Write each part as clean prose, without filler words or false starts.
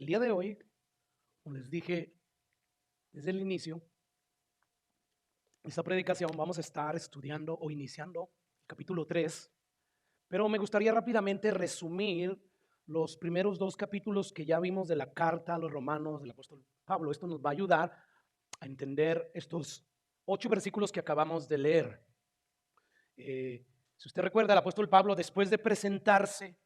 El día de hoy, como les dije desde el inicio, esta predicación vamos a estar estudiando o iniciando el capítulo 3, pero me gustaría rápidamente resumir los primeros dos capítulos que ya vimos de la carta a los romanos del apóstol Pablo. Esto nos va a ayudar a entender estos 8 versículos que acabamos de leer. Si usted recuerda, el apóstol Pablo, después de presentarse,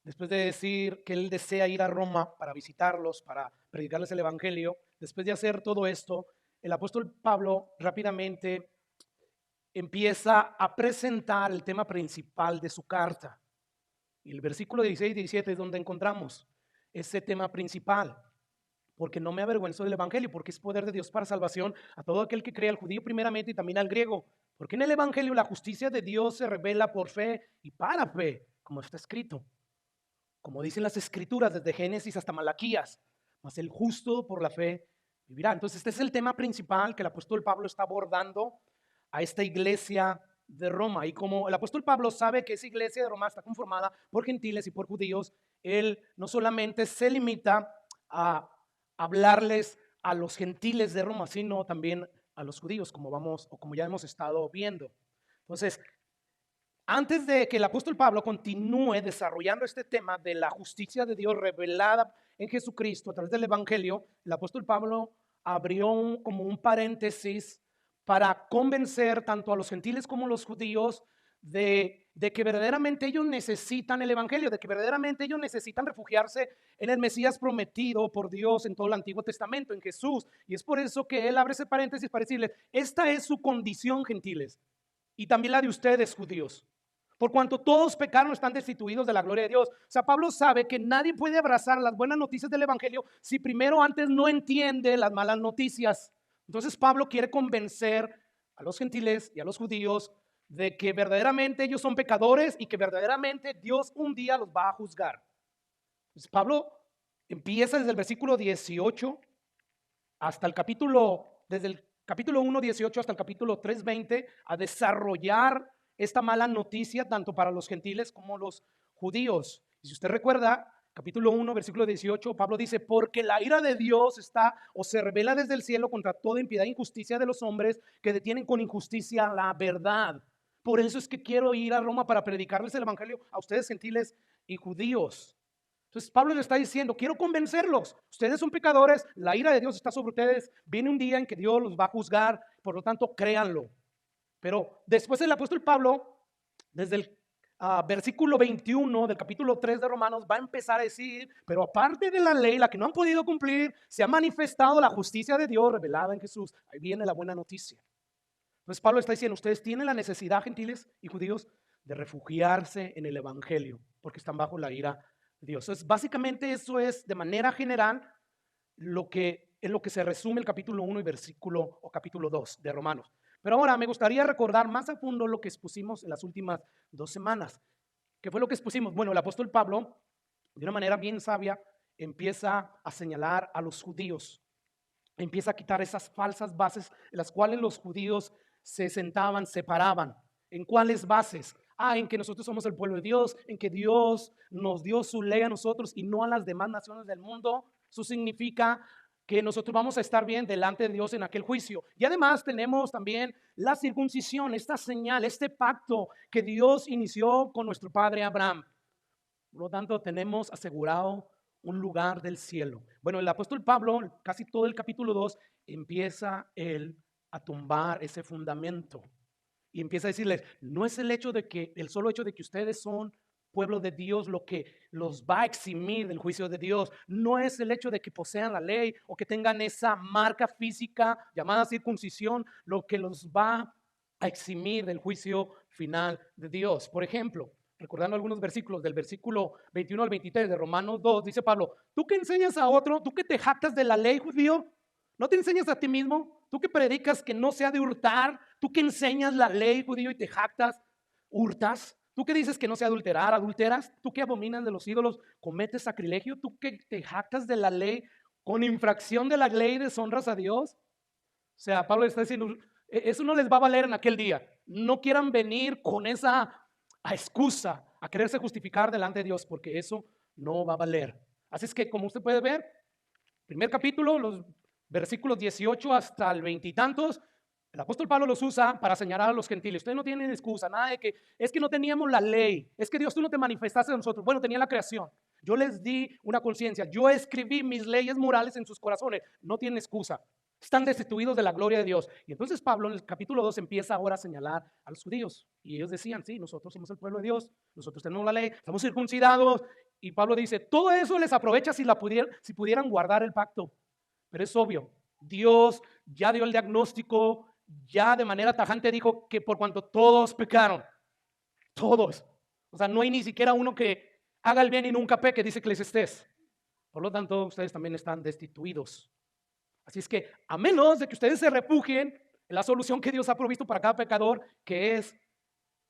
después de decir que él desea ir a Roma para visitarlos, para predicarles el evangelio, después de hacer todo esto, el apóstol Pablo rápidamente empieza a presentar el tema principal de su carta. Y el versículo 16 y 17 es donde encontramos ese tema principal. Porque no me avergüenzo del evangelio, porque es poder de Dios para salvación a todo aquel que cree, al judío primeramente y también al griego. Porque en el evangelio la justicia de Dios se revela por fe y para fe, como está escrito. Como dicen las escrituras desde Génesis hasta Malaquías, mas el justo por la fe vivirá. Entonces este es el tema principal que el apóstol Pablo está abordando a esta iglesia de Roma. Y como el apóstol Pablo sabe que esa iglesia de Roma está conformada por gentiles y por judíos, él no solamente se limita a hablarles a los gentiles de Roma, sino también a los judíos, como vamos o como ya hemos estado viendo. Entonces, antes de que el apóstol Pablo continúe desarrollando este tema de la justicia de Dios revelada en Jesucristo a través del evangelio, el apóstol Pablo abrió como un paréntesis para convencer tanto a los gentiles como a los judíos de que verdaderamente ellos necesitan el evangelio, de que verdaderamente ellos necesitan refugiarse en el Mesías prometido por Dios en todo el Antiguo Testamento, en Jesús. Y es por eso que él abre ese paréntesis para decirles, esta es su condición, gentiles, y también la de ustedes, judíos. Por cuanto todos pecaron, están destituidos de la gloria de Dios. O sea, Pablo sabe que nadie puede abrazar las buenas noticias del evangelio si primero antes no entiende las malas noticias. Entonces Pablo quiere convencer a los gentiles y a los judíos de que verdaderamente ellos son pecadores y que verdaderamente Dios un día los va a juzgar. Entonces Pablo empieza desde el versículo 18 hasta el capítulo, desde el capítulo 1, 18 hasta el capítulo 3, 20, a desarrollar esta mala noticia tanto para los gentiles como los judíos. Y si usted recuerda, capítulo 1, versículo 18, Pablo dice, porque la ira de Dios está o se revela desde el cielo contra toda impiedad e injusticia de los hombres que detienen con injusticia la verdad. Por eso es que quiero ir a Roma para predicarles el evangelio a ustedes gentiles y judíos. Entonces Pablo le está diciendo, quiero convencerlos, ustedes son pecadores, la ira de Dios está sobre ustedes, viene un día en que Dios los va a juzgar, por lo tanto créanlo. Pero después el apóstol Pablo, desde el versículo 21 del capítulo 3 de Romanos, va a empezar a decir, pero aparte de la ley, la que no han podido cumplir, se ha manifestado la justicia de Dios revelada en Jesús. Ahí viene la buena noticia. Entonces Pablo está diciendo, ustedes tienen la necesidad, gentiles y judíos, de refugiarse en el evangelio, porque están bajo la ira de Dios. Entonces, básicamente eso es de manera general en lo que se resume el capítulo 1 y versículo o capítulo 2 de Romanos. Pero ahora me gustaría recordar más a fondo lo que expusimos en las últimas 2 semanas. ¿Qué fue lo que expusimos? Bueno, el apóstol Pablo, de una manera bien sabia, empieza a señalar a los judíos, empieza a quitar esas falsas bases en las cuales los judíos se sentaban, se paraban. ¿En cuáles bases? En que nosotros somos el pueblo de Dios, en que Dios nos dio su ley a nosotros y no a las demás naciones del mundo. Eso significa que nosotros vamos a estar bien delante de Dios en aquel juicio. Y además tenemos también la circuncisión, esta señal, este pacto que Dios inició con nuestro padre Abraham. Por lo tanto, tenemos asegurado un lugar del cielo. Bueno, el apóstol Pablo, casi todo el capítulo 2, empieza él a tumbar ese fundamento y empieza a decirles, no es el solo hecho de que ustedes son pueblo de Dios lo que los va a eximir del juicio de Dios. No es el hecho de que posean la ley o que tengan esa marca física llamada circuncisión lo que los va a eximir del juicio final de Dios. Por ejemplo, recordando algunos versículos del versículo 21 al 23 de Romanos 2, dice Pablo, tú que enseñas a otro, tú que te jactas de la ley, judío, ¿no te enseñas a ti mismo? Tú que predicas que no se ha de hurtar, tú que enseñas la ley, judío, y te jactas, hurtas. Tú que dices que no se adulterar, adulteras. Tú que abominas de los ídolos, cometes sacrilegio. Tú que te jactas de la ley, con infracción de la ley deshonras a Dios. O sea, Pablo está diciendo, eso no les va a valer en aquel día. No quieran venir con esa excusa a quererse justificar delante de Dios, porque eso no va a valer. Así es que, como usted puede ver, primer capítulo, los versículos 18 hasta el 20 y tantos, el apóstol Pablo los usa para señalar a los gentiles. Ustedes no tienen excusa, nada de que es que no teníamos la ley, es que Dios tú no te manifestaste a nosotros. Bueno, tenía la creación. Yo les di una conciencia, yo escribí mis leyes morales en sus corazones. No tienen excusa. Están destituidos de la gloria de Dios. Y entonces Pablo en el capítulo 2 empieza ahora a señalar a los judíos. Y ellos decían, sí, nosotros somos el pueblo de Dios, nosotros tenemos la ley, estamos circuncidados. Y Pablo dice, todo eso les aprovecha si pudieran guardar el pacto. Pero es obvio, Dios ya dio el diagnóstico, ya de manera tajante dijo que por cuanto todos pecaron, todos. O sea, no hay ni siquiera uno que haga el bien y nunca peque, dice Eclesiastés. Por lo tanto, ustedes también están destituidos. Así es que, a menos de que ustedes se refugien en la solución que Dios ha provisto para cada pecador, que es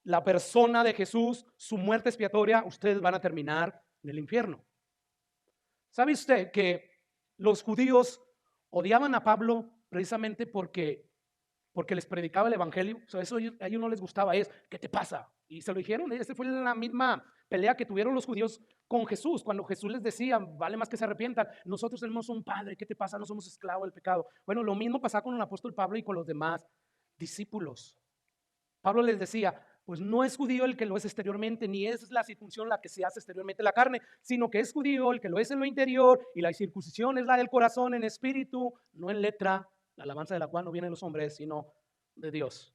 la persona de Jesús, su muerte expiatoria, ustedes van a terminar en el infierno. ¿Sabe usted que los judíos odiaban a Pablo precisamente porque les predicaba el evangelio? O sea, eso a ellos no les gustaba, ¿qué te pasa? Y se lo dijeron, esa fue la misma pelea que tuvieron los judíos con Jesús, cuando Jesús les decía, vale más que se arrepientan, nosotros tenemos un padre, ¿qué te pasa? No somos esclavos del pecado. Bueno, lo mismo pasaba con el apóstol Pablo y con los demás discípulos. Pablo les decía, pues no es judío el que lo es exteriormente, ni es la circuncisión la que se hace exteriormente la carne, sino que es judío el que lo es en lo interior, y la circuncisión es la del corazón en espíritu, no en letra, la alabanza de la cual no vienen los hombres, sino de Dios.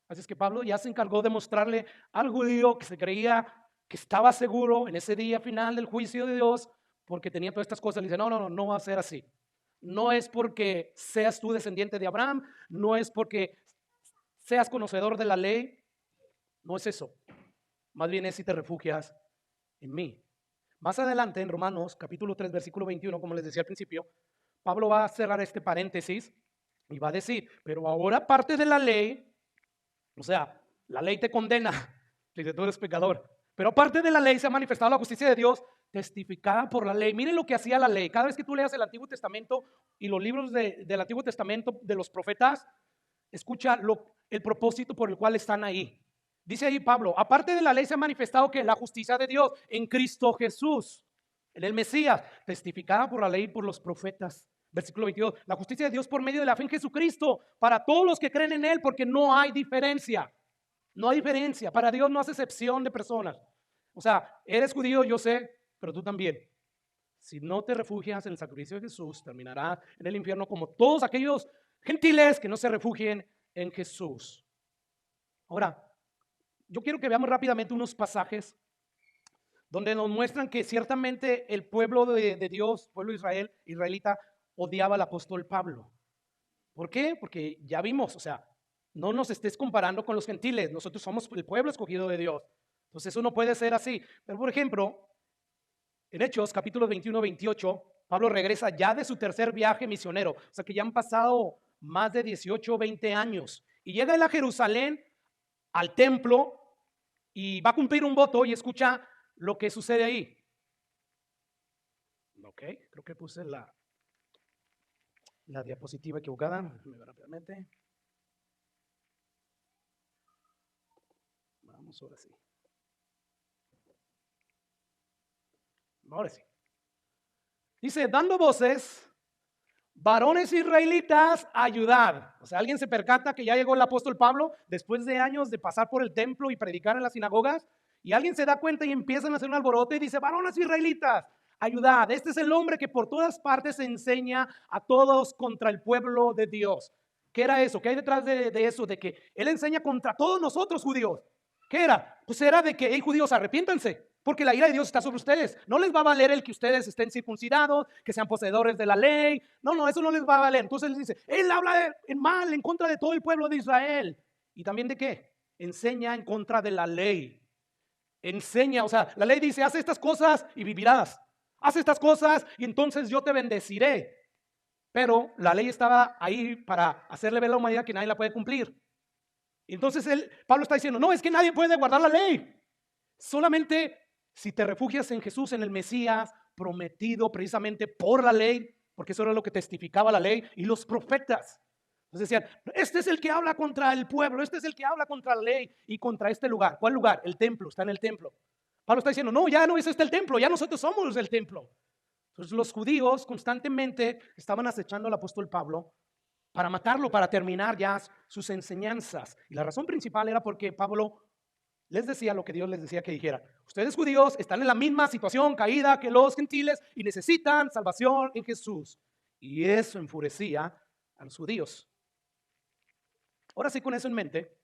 Así es que Pablo ya se encargó de mostrarle al judío que se creía que estaba seguro en ese día final del juicio de Dios, porque tenía todas estas cosas. Le dice, no va a ser así. No es porque seas tú descendiente de Abraham, no es porque seas conocedor de la ley, no es eso. Más bien es si te refugias en mí. Más adelante en Romanos capítulo 3 versículo 21, como les decía al principio, Pablo va a cerrar este paréntesis y va a decir, pero ahora parte de la ley, o sea, la ley te condena, dice tú eres pecador, pero aparte de la ley se ha manifestado la justicia de Dios testificada por la ley. Miren lo que hacía la ley. Cada vez que tú leas el Antiguo Testamento y los libros del Antiguo Testamento de los profetas, escucha el propósito por el cual están ahí. Dice ahí Pablo, aparte de la ley se ha manifestado que la justicia de Dios en Cristo Jesús, en el Mesías, testificada por la ley y por los profetas. Versículo 22, la justicia de Dios por medio de la fe en Jesucristo, para todos los que creen en Él, porque no hay diferencia. No hay diferencia, para Dios no hace excepción de personas. O sea, eres judío, yo sé, pero tú también. Si no te refugias en el sacrificio de Jesús, terminarás en el infierno como todos aquellos gentiles que no se refugien en Jesús. Ahora, yo quiero que veamos rápidamente unos pasajes donde nos muestran que ciertamente el pueblo de Dios, pueblo israelita, odiaba al apóstol Pablo. ¿Por qué? Porque ya vimos, o sea, no nos estés comparando con los gentiles, nosotros somos el pueblo escogido de Dios. Entonces eso no puede ser así. Pero por ejemplo, en Hechos capítulo 21-28, Pablo regresa ya de su tercer viaje misionero, o sea que ya han pasado más de 18 o 20 años. Y llega él a Jerusalén, al templo, y va a cumplir un voto y escucha lo que sucede ahí. Ok, creo que puse la diapositiva equivocada. Rápidamente. Vamos, ahora sí. Ahora sí. Dice, dando voces, varones israelitas, ayudad. O sea, alguien se percata que ya llegó el apóstol Pablo después de años de pasar por el templo y predicar en las sinagogas. Y alguien se da cuenta y empiezan a hacer un alboroto y dice, varones israelitas, ayudad. Este es el hombre que por todas partes enseña a todos contra el pueblo de Dios. ¿Qué era eso? ¿Qué hay detrás de eso? De que él enseña contra todos nosotros judíos. ¿Qué era? Pues era de que, hey judíos, arrepiéntanse, porque la ira de Dios está sobre ustedes. No les va a valer el que ustedes estén circuncidados, que sean poseedores de la ley. No, eso no les va a valer. Entonces él dice, él habla en mal, en contra de todo el pueblo de Israel. ¿Y también de qué? Enseña en contra de la ley. Enseña, o sea, la ley dice, haz estas cosas y vivirás. Haz estas cosas y entonces yo te bendeciré. Pero la ley estaba ahí para hacerle ver a la humanidad que nadie la puede cumplir. Entonces Pablo está diciendo, no, es que nadie puede guardar la ley. Solamente si te refugias en Jesús, en el Mesías, prometido precisamente por la ley, porque eso era lo que testificaba la ley y los profetas. Entonces decían, este es el que habla contra el pueblo, este es el que habla contra la ley y contra este lugar. ¿Cuál lugar? El templo, está en el templo. Pablo está diciendo, no, ya no es este el templo, ya nosotros somos el templo. Entonces los judíos constantemente estaban acechando al apóstol Pablo para matarlo, para terminar ya sus enseñanzas. Y la razón principal era porque Pablo les decía lo que Dios les decía que dijera. Ustedes judíos están en la misma situación caída que los gentiles y necesitan salvación en Jesús. Y eso enfurecía a los judíos. Ahora sí, con eso en mente,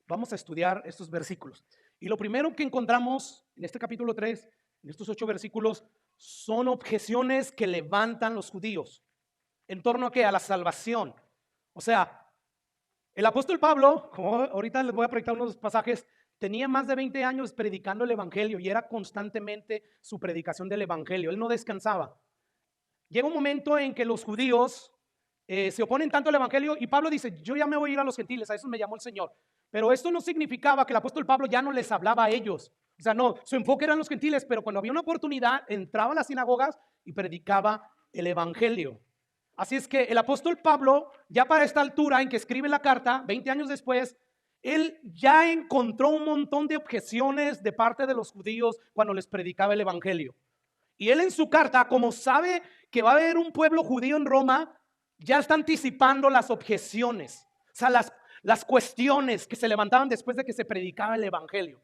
vamos a estudiar estos versículos. Y lo primero que encontramos en este capítulo 3, en estos 8 versículos, son objeciones que levantan los judíos. ¿En torno a qué? A la salvación. O sea, el apóstol Pablo, como ahorita les voy a proyectar unos pasajes, tenía más de 20 años predicando el evangelio y era constantemente su predicación del evangelio. Él no descansaba. Llega un momento en que los judíos se oponen tanto al evangelio y Pablo dice, yo ya me voy a ir a los gentiles, a eso me llamó el Señor. Pero esto no significaba que el apóstol Pablo ya no les hablaba a ellos. O sea, no, su enfoque eran los gentiles, pero cuando había una oportunidad entraba a las sinagogas y predicaba el evangelio. Así es que el apóstol Pablo, ya para esta altura en que escribe la carta, 20 años después, él ya encontró un montón de objeciones de parte de los judíos cuando les predicaba el evangelio. Y él en su carta, como sabe que va a haber un pueblo judío en Roma, ya está anticipando las objeciones, o sea, las cuestiones que se levantaban después de que se predicaba el evangelio.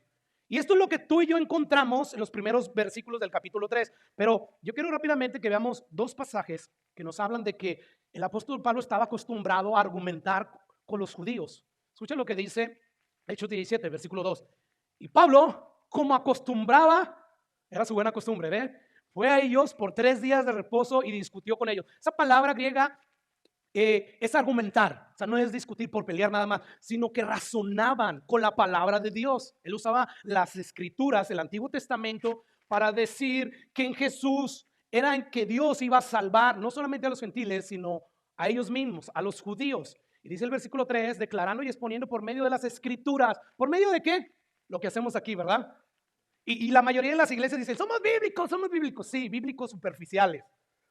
Y esto es lo que tú y yo encontramos en los primeros versículos del capítulo 3. Pero yo quiero rápidamente que veamos 2 pasajes que nos hablan de que el apóstol Pablo estaba acostumbrado a argumentar con los judíos. Escucha lo que dice Hechos 17, versículo 2. Y Pablo, como acostumbraba, era su buena costumbre, ¿ve? Fue a ellos por 3 días de reposo y discutió con ellos. Esa palabra griega es argumentar, o sea, no es discutir por pelear nada más, sino que razonaban con la palabra de Dios. Él usaba las escrituras, el Antiguo Testamento, para decir que en Jesús era en que Dios iba a salvar no solamente a los gentiles, sino a ellos mismos, a los judíos. Y dice el versículo 3, declarando y exponiendo por medio de las escrituras. ¿Por medio de qué? Lo que hacemos aquí, ¿verdad? Y la mayoría de las iglesias dicen, somos bíblicos, sí, bíblicos superficiales,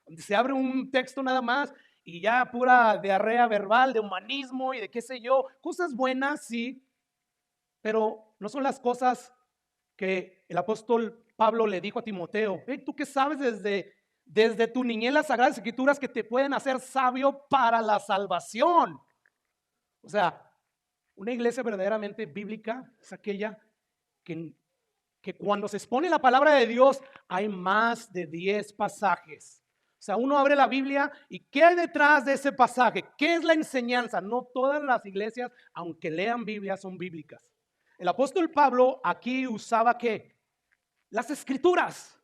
donde se abre un texto nada más y ya pura diarrea verbal de humanismo y de qué sé yo, cosas buenas, sí, pero no son las cosas que el apóstol Pablo le dijo a Timoteo. ¿Tú qué sabes desde tu niñez las Sagradas Escrituras que te pueden hacer sabio para la salvación? O sea, una iglesia verdaderamente bíblica es aquella que cuando se expone la palabra de Dios hay más de 10 pasajes. O sea, uno abre la Biblia y ¿qué hay detrás de ese pasaje? ¿Qué es la enseñanza? No todas las iglesias, aunque lean Biblia, son bíblicas. El apóstol Pablo aquí usaba ¿qué? Las escrituras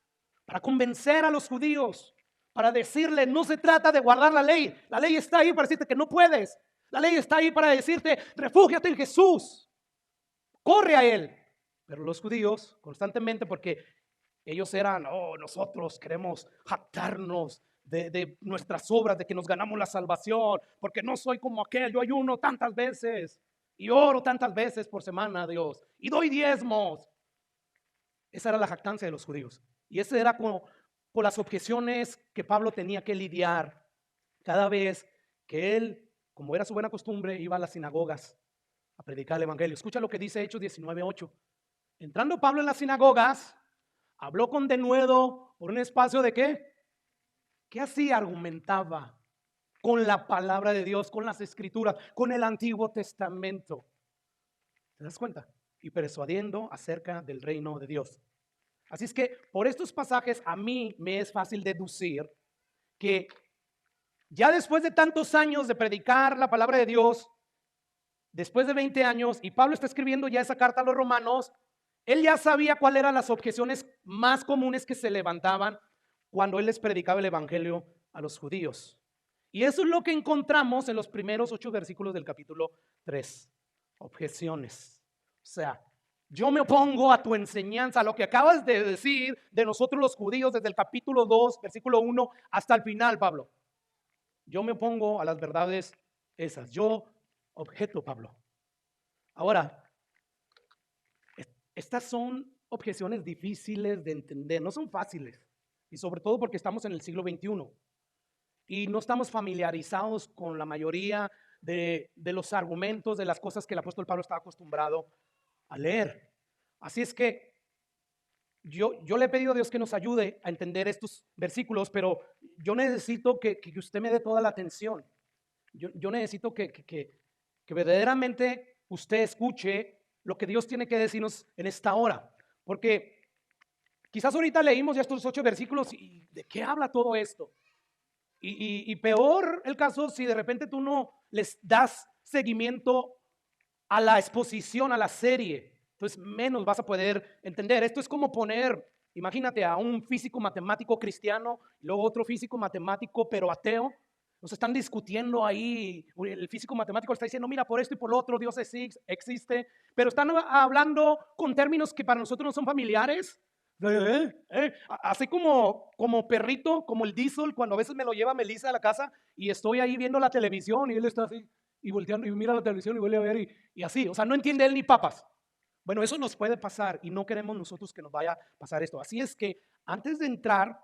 para convencer a los judíos, para decirle, no se trata de guardar la ley está ahí para decirte que no puedes, la ley está ahí para decirte, refúgiate en Jesús, corre a Él. Pero los judíos constantemente, porque ellos eran, nosotros queremos jactarnos de nuestras obras, de que nos ganamos la salvación, porque no soy como aquel, yo ayuno tantas veces y oro tantas veces por semana a Dios y doy diezmos. Esa era la jactancia de los judíos. Y ese era como por las objeciones que Pablo tenía que lidiar cada vez que él, como era su buena costumbre, iba a las sinagogas a predicar el evangelio. Escucha lo que dice Hechos 19:8. Entrando Pablo en las sinagogas, habló con denuedo por un espacio de ¿qué? ¿Qué hacía? Argumentaba con la palabra de Dios, con las escrituras, con el Antiguo Testamento. ¿Te das cuenta? Y persuadiendo acerca del reino de Dios. Así es que por estos pasajes a mí me es fácil deducir que ya después de tantos años de predicar la palabra de Dios, después de 20 años, y Pablo está escribiendo ya esa carta a los romanos, él ya sabía cuáles eran las objeciones más comunes que se levantaban cuando él les predicaba el evangelio a los judíos. Y eso es lo que encontramos en los primeros 8 versículos del capítulo 3. Objeciones. O sea, yo me opongo a tu enseñanza, a lo que acabas de decir de nosotros los judíos desde el capítulo 2, versículo 1 hasta el final, Pablo. Yo me opongo a las verdades esas. Yo objeto, Pablo. Ahora, estas son objeciones difíciles de entender, no son fáciles. Y sobre todo porque estamos en el siglo XXI y no estamos familiarizados con la mayoría de los argumentos, de las cosas que el apóstol Pablo estaba acostumbrado a leer. Así es que yo le he pedido a Dios que nos ayude a entender estos versículos, pero yo necesito que usted me dé toda la atención. Yo necesito que verdaderamente usted escuche lo que Dios tiene que decirnos en esta hora. Porque quizás ahorita leímos ya estos 8 versículos y ¿de qué habla todo esto? Y peor el caso si de repente tú no les das seguimiento a la exposición, a la serie. Entonces menos vas a poder entender. Esto es como poner, imagínate a un físico matemático cristiano, y luego otro físico matemático pero ateo. Nos están discutiendo ahí, el físico matemático está diciendo, mira, por esto y por lo otro, Dios existe, pero están hablando con términos que para nosotros no son familiares. Así como perrito, como el Diesel, cuando a veces me lo lleva Melissa a la casa y estoy ahí viendo la televisión y él está así y volteando y mira la televisión y vuelve a ver y así, o sea, no entiende él ni papas. Bueno, eso nos puede pasar y no queremos nosotros que nos vaya a pasar esto. Así es que antes de entrar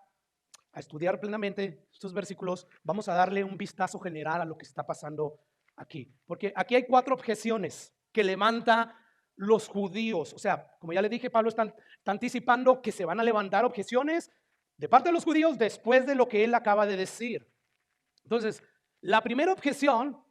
a estudiar plenamente estos versículos, vamos a darle un vistazo general a lo que está pasando aquí. Porque aquí hay 4 objeciones que levanta los judíos. O sea, como ya le dije, Pablo está anticipando que se van a levantar objeciones de parte de los judíos después de lo que él acaba de decir. Entonces, la primera objeción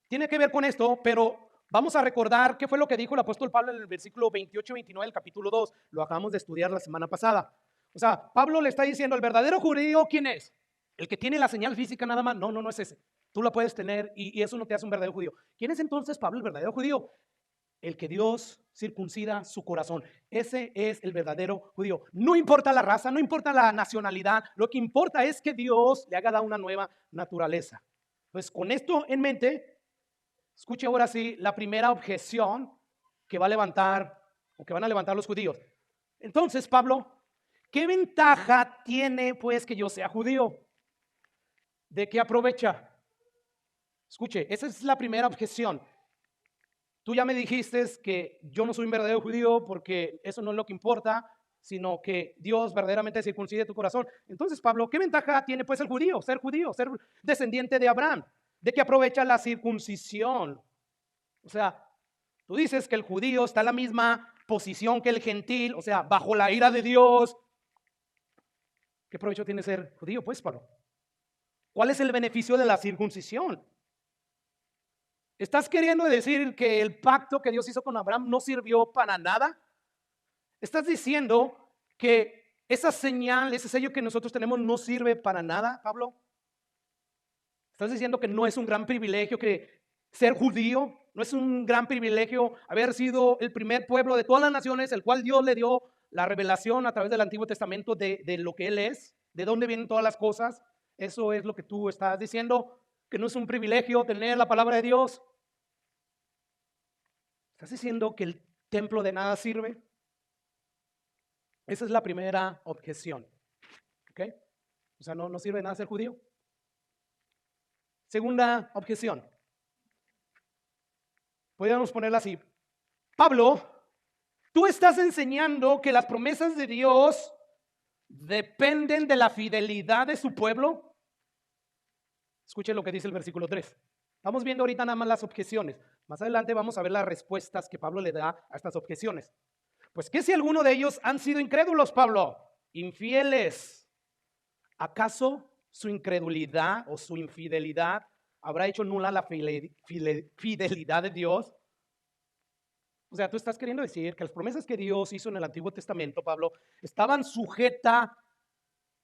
tiene que ver con esto, pero vamos a recordar qué fue lo que dijo el apóstol Pablo en el versículo 28-29 del capítulo 2. Lo acabamos de estudiar la semana pasada. O sea, Pablo le está diciendo, el verdadero judío, ¿quién es? ¿El que tiene la señal física nada más? No, no es ese. Tú la puedes tener y eso no te hace un verdadero judío. ¿Quién es entonces Pablo, el verdadero judío? El que Dios circuncida su corazón. Ese es el verdadero judío. No importa la raza, no importa la nacionalidad. Lo que importa es que Dios le haga dar una nueva naturaleza. Pues con esto en mente, escuche ahora sí la primera objeción que va a levantar o que van a levantar los judíos. Entonces, Pablo, ¿qué ventaja tiene pues que yo sea judío? ¿De qué aprovecha? Escuche, esa es la primera objeción. Tú ya me dijiste que yo no soy un verdadero judío porque eso no es lo que importa, sino que Dios verdaderamente circuncide tu corazón. Entonces, Pablo, ¿qué ventaja tiene pues el judío, ser descendiente de Abraham? ¿De qué aprovecha la circuncisión? O sea, tú dices que el judío está en la misma posición que el gentil, o sea, bajo la ira de Dios. ¿Qué provecho tiene ser judío, pues, Pablo? ¿Cuál es el beneficio de la circuncisión? ¿Estás queriendo decir que el pacto que Dios hizo con Abraham no sirvió para nada? ¿Estás diciendo que esa señal, ese sello que nosotros tenemos no sirve para nada, Pablo? ¿Estás diciendo que no es un gran privilegio que ser judío? ¿No es un gran privilegio haber sido el primer pueblo de todas las naciones, el cual Dios le dio la revelación a través del Antiguo Testamento de lo que Él es? ¿De dónde vienen todas las cosas? Eso es lo que tú estás diciendo, que no es un privilegio tener la palabra de Dios. ¿Estás diciendo que el templo de nada sirve? Esa es la primera objeción. ¿Ok? O sea, no sirve de nada ser judío. Segunda objeción. Podríamos ponerla así. Pablo, tú estás enseñando que las promesas de Dios dependen de la fidelidad de su pueblo. Escuchen lo que dice el versículo 3. Estamos viendo ahorita nada más las objeciones. Más adelante vamos a ver las respuestas que Pablo le da a estas objeciones. Pues, ¿qué si alguno de ellos han sido incrédulos, Pablo? Infieles. ¿Acaso su incredulidad o su infidelidad habrá hecho nula la fidelidad de Dios? O sea, tú estás queriendo decir que las promesas que Dios hizo en el Antiguo Testamento, Pablo, estaban sujetas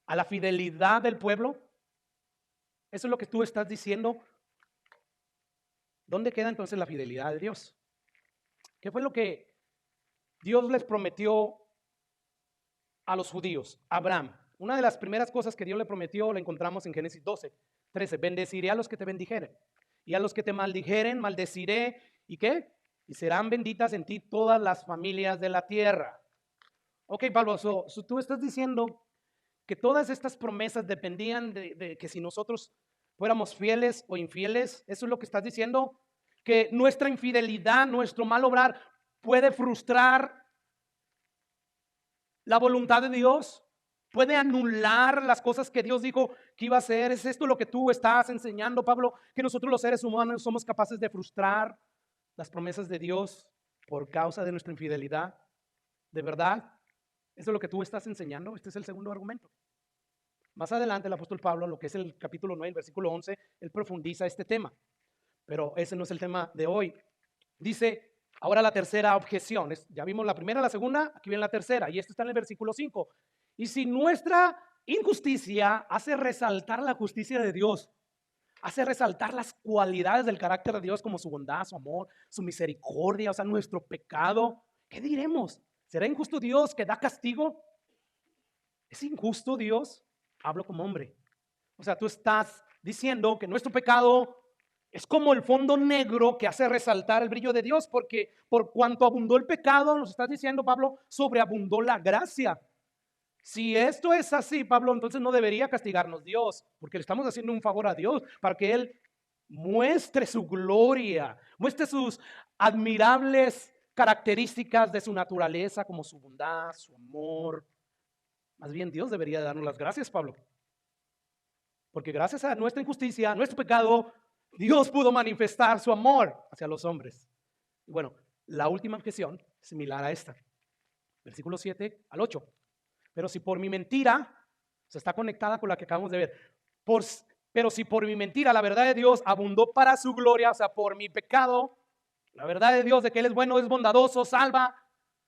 a la fidelidad del pueblo. Eso es lo que tú estás diciendo. ¿Dónde queda entonces la fidelidad de Dios? ¿Qué fue lo que Dios les prometió a los judíos? Abraham. Una de las primeras cosas que Dios le prometió la encontramos en Génesis 12:13. Bendeciré a los que te bendijeren y a los que te maldijeren, maldeciré. ¿Y qué? Y serán benditas en ti todas las familias de la tierra. Ok, Pablo, tú estás diciendo que todas estas promesas dependían de que si nosotros fuéramos fieles o infieles. ¿Eso es lo que estás diciendo? Que nuestra infidelidad, nuestro mal obrar puede frustrar la voluntad de Dios, puede anular las cosas que Dios dijo que iba a hacer. ¿Es esto lo que tú estás enseñando, Pablo? Que nosotros los seres humanos somos capaces de frustrar las promesas de Dios por causa de nuestra infidelidad. ¿De verdad? ¿Eso es lo que tú estás enseñando? Este es el segundo argumento. Más adelante el apóstol Pablo, lo que es el capítulo 9, el versículo 11, él profundiza este tema. Pero ese no es el tema de hoy. Dice, ahora la tercera objeción. Ya vimos la primera, la segunda, aquí viene la tercera. Y esto está en el versículo 5. Y si nuestra injusticia hace resaltar la justicia de Dios, hace resaltar las cualidades del carácter de Dios como su bondad, su amor, su misericordia, o sea, nuestro pecado, ¿qué diremos? ¿Será injusto Dios que da castigo? ¿Es injusto Dios? Hablo como hombre. O sea, tú estás diciendo que nuestro pecado es como el fondo negro que hace resaltar el brillo de Dios, porque por cuanto abundó el pecado, nos estás diciendo, Pablo, sobreabundó la gracia. Si esto es así, Pablo, entonces no debería castigarnos Dios, porque le estamos haciendo un favor a Dios para que Él muestre su gloria, muestre sus admirables características de su naturaleza, como su bondad, su amor. Más bien Dios debería darnos las gracias, Pablo, porque gracias a nuestra injusticia, a nuestro pecado, Dios pudo manifestar su amor hacia los hombres. Y bueno, la última objeción, similar a esta, versículo 7 al 8. Pero si por mi mentira, se está conectada con la que acabamos de ver, pero si por mi mentira la verdad de Dios abundó para su gloria, o sea, por mi pecado, la verdad de Dios de que Él es bueno, es bondadoso, salva,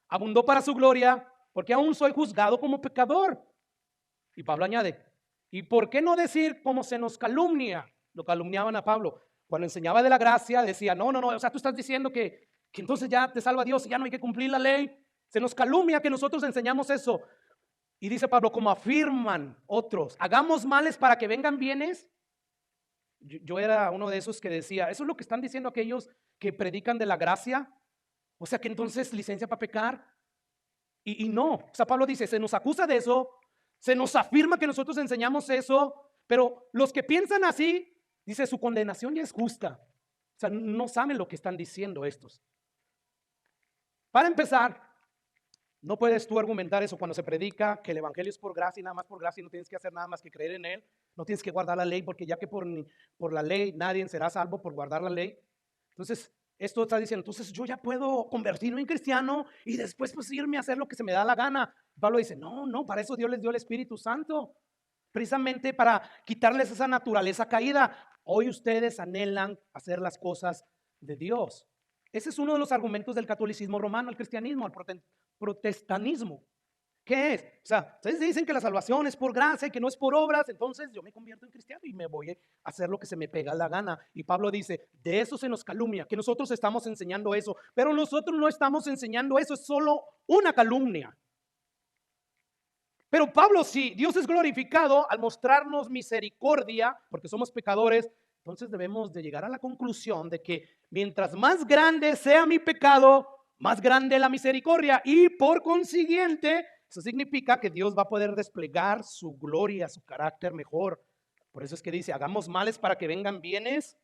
abundó para su gloria, porque aún soy juzgado como pecador. Y Pablo añade, ¿y por qué no decir como se nos calumnia? Lo calumniaban a Pablo. Cuando enseñaba de la gracia, decía, no, o sea, tú estás diciendo que entonces ya te salva Dios y ya no hay que cumplir la ley. Se nos calumnia que nosotros enseñamos eso. Y dice Pablo, como afirman otros, hagamos males para que vengan bienes. Yo era uno de esos que decía, ¿eso es lo que están diciendo aquellos que predican de la gracia? O sea, que entonces licencia para pecar. Y no, o sea, Pablo dice, se nos acusa de eso, se nos afirma que nosotros enseñamos eso, pero los que piensan así, dice, su condenación ya es justa. O sea, no saben lo que están diciendo estos. Para empezar, no puedes tú argumentar eso cuando se predica que el evangelio es por gracia y nada más por gracia y no tienes que hacer nada más que creer en él. No tienes que guardar la ley porque ya que por la ley nadie será salvo por guardar la ley. Entonces, esto está diciendo, entonces yo ya puedo convertirme en cristiano y después pues irme a hacer lo que se me da la gana. Pablo dice, no, para eso Dios les dio el Espíritu Santo. Precisamente para quitarles esa naturaleza caída. Hoy ustedes anhelan hacer las cosas de Dios. Ese es uno de los argumentos del catolicismo romano, al cristianismo, al protestantismo. ¿Qué es? O sea, ustedes dicen que la salvación es por gracia y que no es por obras, entonces yo me convierto en cristiano y me voy a hacer lo que se me pega la gana. Y Pablo dice, de eso se nos calumnia, que nosotros estamos enseñando eso, pero nosotros no estamos enseñando eso, es solo una calumnia. Pero Pablo, sí, Dios es glorificado al mostrarnos misericordia, porque somos pecadores, entonces debemos de llegar a la conclusión de que mientras más grande sea mi pecado, más grande la misericordia y por consiguiente, eso significa que Dios va a poder desplegar su gloria, su carácter mejor. Por eso es que dice, hagamos males para que vengan bienes.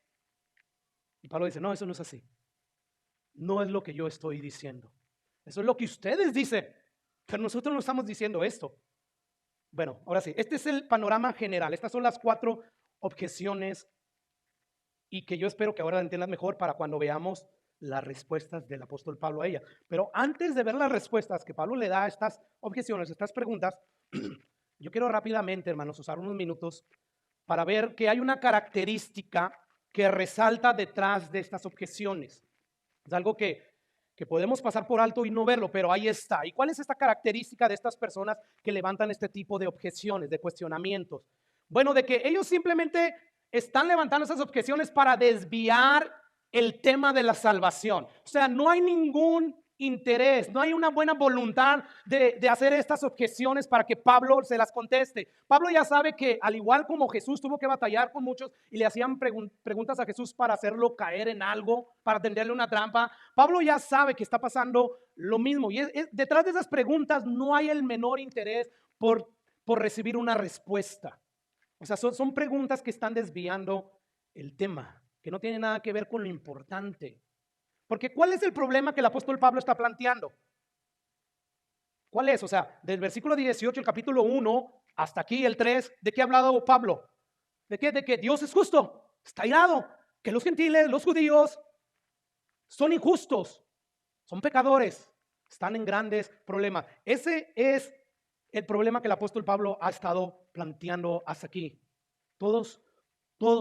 Y Pablo dice, no, eso no es así. No es lo que yo estoy diciendo. Eso es lo que ustedes dicen, pero nosotros no estamos diciendo esto. Bueno, ahora sí, este es el panorama general. Estas son las 4 objeciones y que yo espero que ahora entiendas mejor para cuando veamos las respuestas del apóstol Pablo a ella. Pero antes de ver las respuestas que Pablo le da a estas objeciones, estas preguntas, yo quiero rápidamente, hermanos, usar unos minutos para ver que hay una característica que resalta detrás de estas objeciones. Es algo que podemos pasar por alto y no verlo, pero ahí está. ¿Y cuál es esta característica de estas personas que levantan este tipo de objeciones, de cuestionamientos? Bueno, de que ellos simplemente están levantando esas objeciones para desviar el tema de la salvación. O sea, no hay ningún interés, no hay una buena voluntad de hacer estas objeciones para que Pablo se las conteste. Pablo ya sabe que al igual como Jesús tuvo que batallar con muchos y le hacían preguntas a Jesús para hacerlo caer en algo, para tenderle una trampa, Pablo ya sabe que está pasando lo mismo y detrás de esas preguntas no hay el menor interés por recibir una respuesta. O sea, son preguntas que están desviando el tema, que no tienen nada que ver con lo importante. Porque ¿cuál es el problema que el apóstol Pablo está planteando? ¿Cuál es? O sea, del versículo 18, el capítulo 1, hasta aquí el 3, ¿de qué ha hablado Pablo? ¿De qué? De que Dios es justo, está irado, que los gentiles, los judíos, son injustos, son pecadores. Están en grandes problemas. Ese es el problema que el apóstol Pablo ha estado planteando hasta aquí. Todos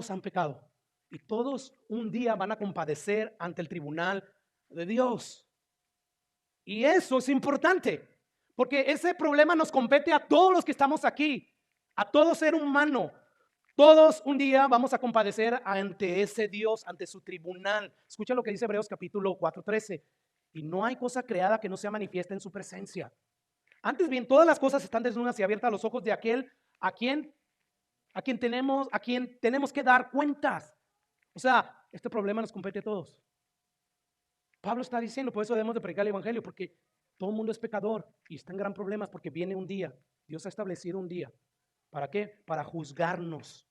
han pecado y todos un día van a compadecer ante el tribunal de Dios. Y eso es importante, porque ese problema nos compete a todos los que estamos aquí, a todo ser humano. Todos un día vamos a compadecer ante ese Dios, ante su tribunal. Escucha lo que dice Hebreos capítulo 4:13. Y no hay cosa creada que no sea manifiesta en su presencia. Antes bien, todas las cosas están desnudas y abiertas a los ojos de aquel a quien tenemos que dar cuentas. O sea, este problema nos compete a todos. Pablo está diciendo, por eso debemos de predicar el evangelio, porque todo el mundo es pecador y está en gran problemas porque viene un día. Dios ha establecido un día. ¿Para qué? Para juzgarnos.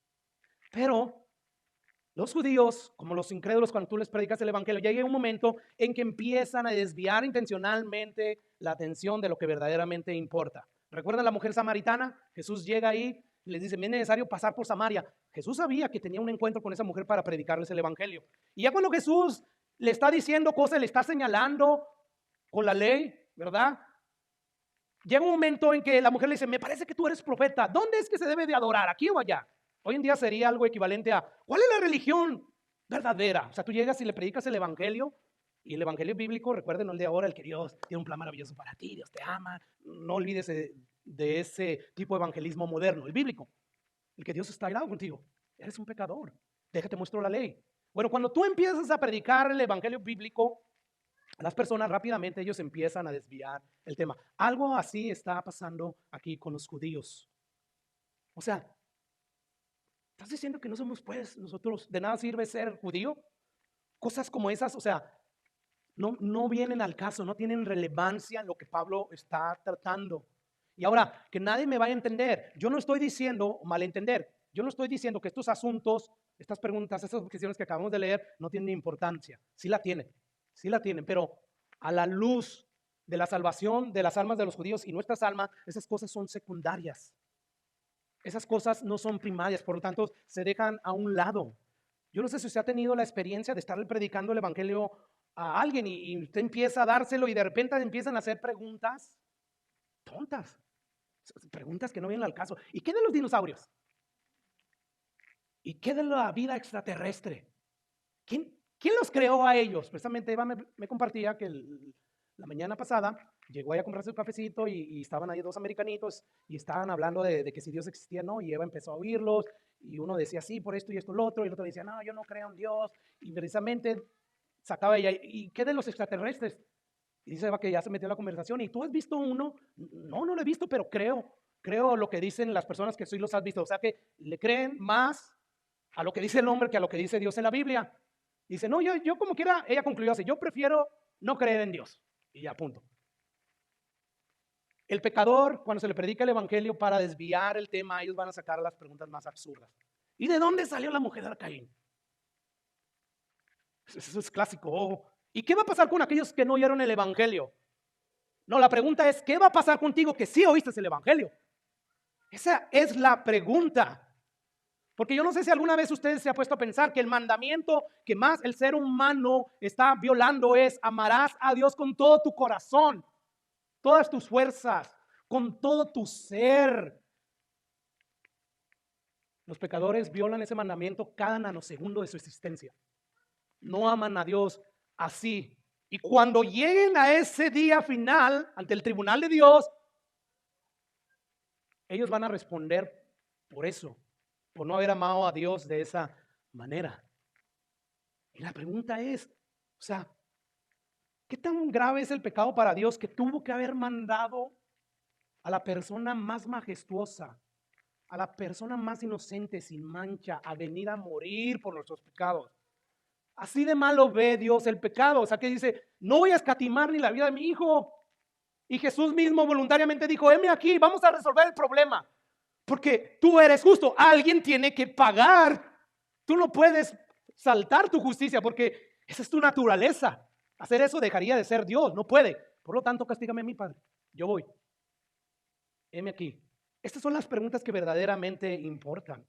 Pero los judíos, como los incrédulos, cuando tú les predicas el evangelio, llega un momento en que empiezan a desviar intencionalmente la atención de lo que verdaderamente importa. ¿Recuerdan la mujer samaritana? Jesús llega ahí y les dice, me es necesario pasar por Samaria. Jesús sabía que tenía un encuentro con esa mujer para predicarles el evangelio. Y ya cuando Jesús le está diciendo cosas, le está señalando con la ley, ¿verdad? Llega un momento en que la mujer le dice, me parece que tú eres profeta. ¿Dónde es que se debe de adorar? ¿Aquí o allá? Hoy en día sería algo equivalente a, ¿cuál es la religión verdadera? O sea, tú llegas y le predicas el evangelio, y el evangelio bíblico, recuerden, no el de ahora, el que Dios tiene un plan maravilloso para ti, Dios te ama. No olvides de ese tipo de evangelismo moderno, el bíblico, el que Dios está airado contigo. Eres un pecador, déjate muestro la ley. Bueno, cuando tú empiezas a predicar el evangelio bíblico, las personas rápidamente ellos empiezan a desviar el tema. Algo así está pasando aquí con los judíos. O sea, ¿estás diciendo que no somos pues nosotros, de nada sirve ser judío? Cosas como esas, o sea, no vienen al caso, no tienen relevancia en lo que Pablo está tratando. Y ahora, que nadie me vaya a entender, yo no estoy diciendo, malentender, yo no estoy diciendo que estos asuntos, estas preguntas, estas objeciones que acabamos de leer no tienen importancia. Sí la tienen, pero a la luz de la salvación de las almas de los judíos y nuestras almas, esas cosas son secundarias. Esas cosas no son primarias, por lo tanto, se dejan a un lado. Yo no sé si usted ha tenido la experiencia de estarle predicando el evangelio a alguien y usted empieza a dárselo y de repente empiezan a hacer preguntas tontas, preguntas que no vienen al caso. ¿Y qué de los dinosaurios? ¿Y qué de la vida extraterrestre? ¿Quién los creó a ellos? Precisamente Eva me compartía que la mañana pasada llegó ahí a comprarse un cafecito y estaban ahí dos americanitos y estaban hablando de que si Dios existía, ¿no? Y Eva empezó a oírlos y uno decía sí por esto y esto, lo otro, y el otro decía no, yo no creo en Dios, y precisamente sacaba ella, ¿y qué de los extraterrestres? Y dice Eva que ya se metió en la conversación. ¿Y tú has visto uno? No lo he visto, pero creo lo que dicen las personas que sí los has visto. O sea que le creen más a lo que dice el hombre que a lo que dice Dios en la Biblia. Dice, no, yo como quiera, ella concluyó así, yo prefiero no creer en Dios. Y ya, punto. El pecador, cuando se le predica el evangelio para desviar el tema, ellos van a sacar las preguntas más absurdas. ¿Y de dónde salió la mujer de Caín? Eso es clásico. ¿Y qué va a pasar con aquellos que no oyeron el evangelio? No, la pregunta es, ¿qué va a pasar contigo que sí oíste el evangelio? Esa es la pregunta. Porque yo no sé si alguna vez usted se ha puesto a pensar que el mandamiento que más el ser humano está violando es amarás a Dios con todo tu corazón, todas tus fuerzas, con todo tu ser. Los pecadores violan ese mandamiento cada nanosegundo de su existencia. No aman a Dios así. Y cuando lleguen a ese día final ante el tribunal de Dios, ellos van a responder por eso, por no haber amado a Dios de esa manera. Y la pregunta es, o sea, ¿qué tan grave es el pecado para Dios que tuvo que haber mandado a la persona más majestuosa, a la persona más inocente, sin mancha, a venir a morir por nuestros pecados? Así de malo ve Dios el pecado. O sea que dice, no voy a escatimar ni la vida de mi hijo. Y Jesús mismo voluntariamente dijo, heme aquí, vamos a resolver el problema. Porque tú eres justo, alguien tiene que pagar. Tú no puedes saltar tu justicia porque esa es tu naturaleza. Hacer eso dejaría de ser Dios, no puede. Por lo tanto, castígame a mi Padre. Yo voy. Heme aquí. Estas son las preguntas que verdaderamente importan.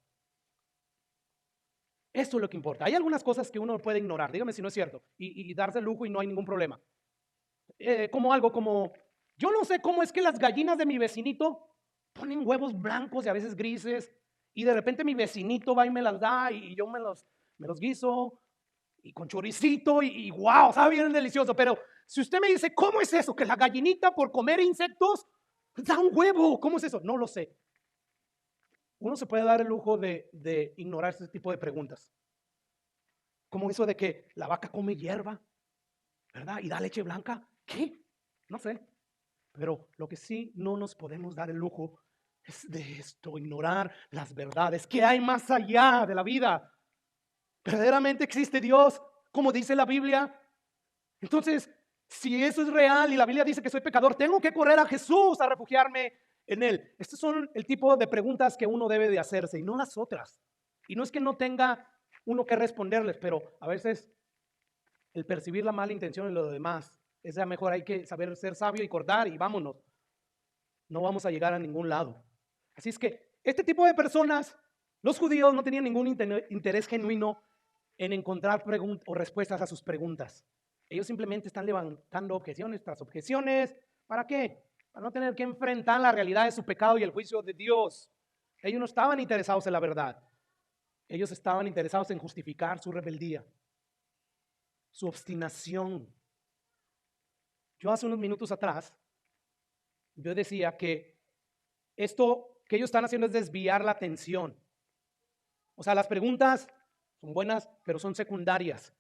Eso es lo que importa. Hay algunas cosas que uno puede ignorar, dígame si no es cierto, y darse el lujo y no hay ningún problema. como algo como, yo no sé cómo es que las gallinas de mi vecinito ponen huevos blancos y a veces grises, y de repente mi vecinito va y me las da y yo me los guiso y con choricito y wow, sabe bien delicioso. Pero si usted me dice, ¿cómo es eso? Que la gallinita por comer insectos da un huevo. ¿Cómo es eso? No lo sé. Uno se puede dar el lujo de ignorar este tipo de preguntas. Como eso de que la vaca come hierba, ¿verdad? Y da leche blanca. ¿Qué? No sé. Pero lo que sí no nos podemos dar el lujo es de esto, ignorar las verdades. ¿Qué hay más allá de la vida? ¿Verdaderamente existe Dios, como dice la Biblia? Entonces, si eso es real y la Biblia dice que soy pecador, tengo que correr a Jesús a refugiarme en Él. Estos son el tipo de preguntas que uno debe de hacerse y no las otras. Y no es que no tenga uno que responderles, pero a veces el percibir la mala intención en lo demás, es ya mejor, hay que saber ser sabio y cortar y vámonos. No vamos a llegar a ningún lado. Así es que este tipo de personas, los judíos no tenían ningún interés genuino en encontrar preguntas o respuestas a sus preguntas. Ellos simplemente están levantando objeciones tras objeciones. ¿Para qué? Para no tener que enfrentar la realidad de su pecado y el juicio de Dios. Ellos no estaban interesados en la verdad. Ellos estaban interesados en justificar su rebeldía, su obstinación. Yo hace unos minutos atrás, yo decía que esto que ellos están haciendo es desviar la atención. O sea, las preguntas son buenas, pero son secundarias.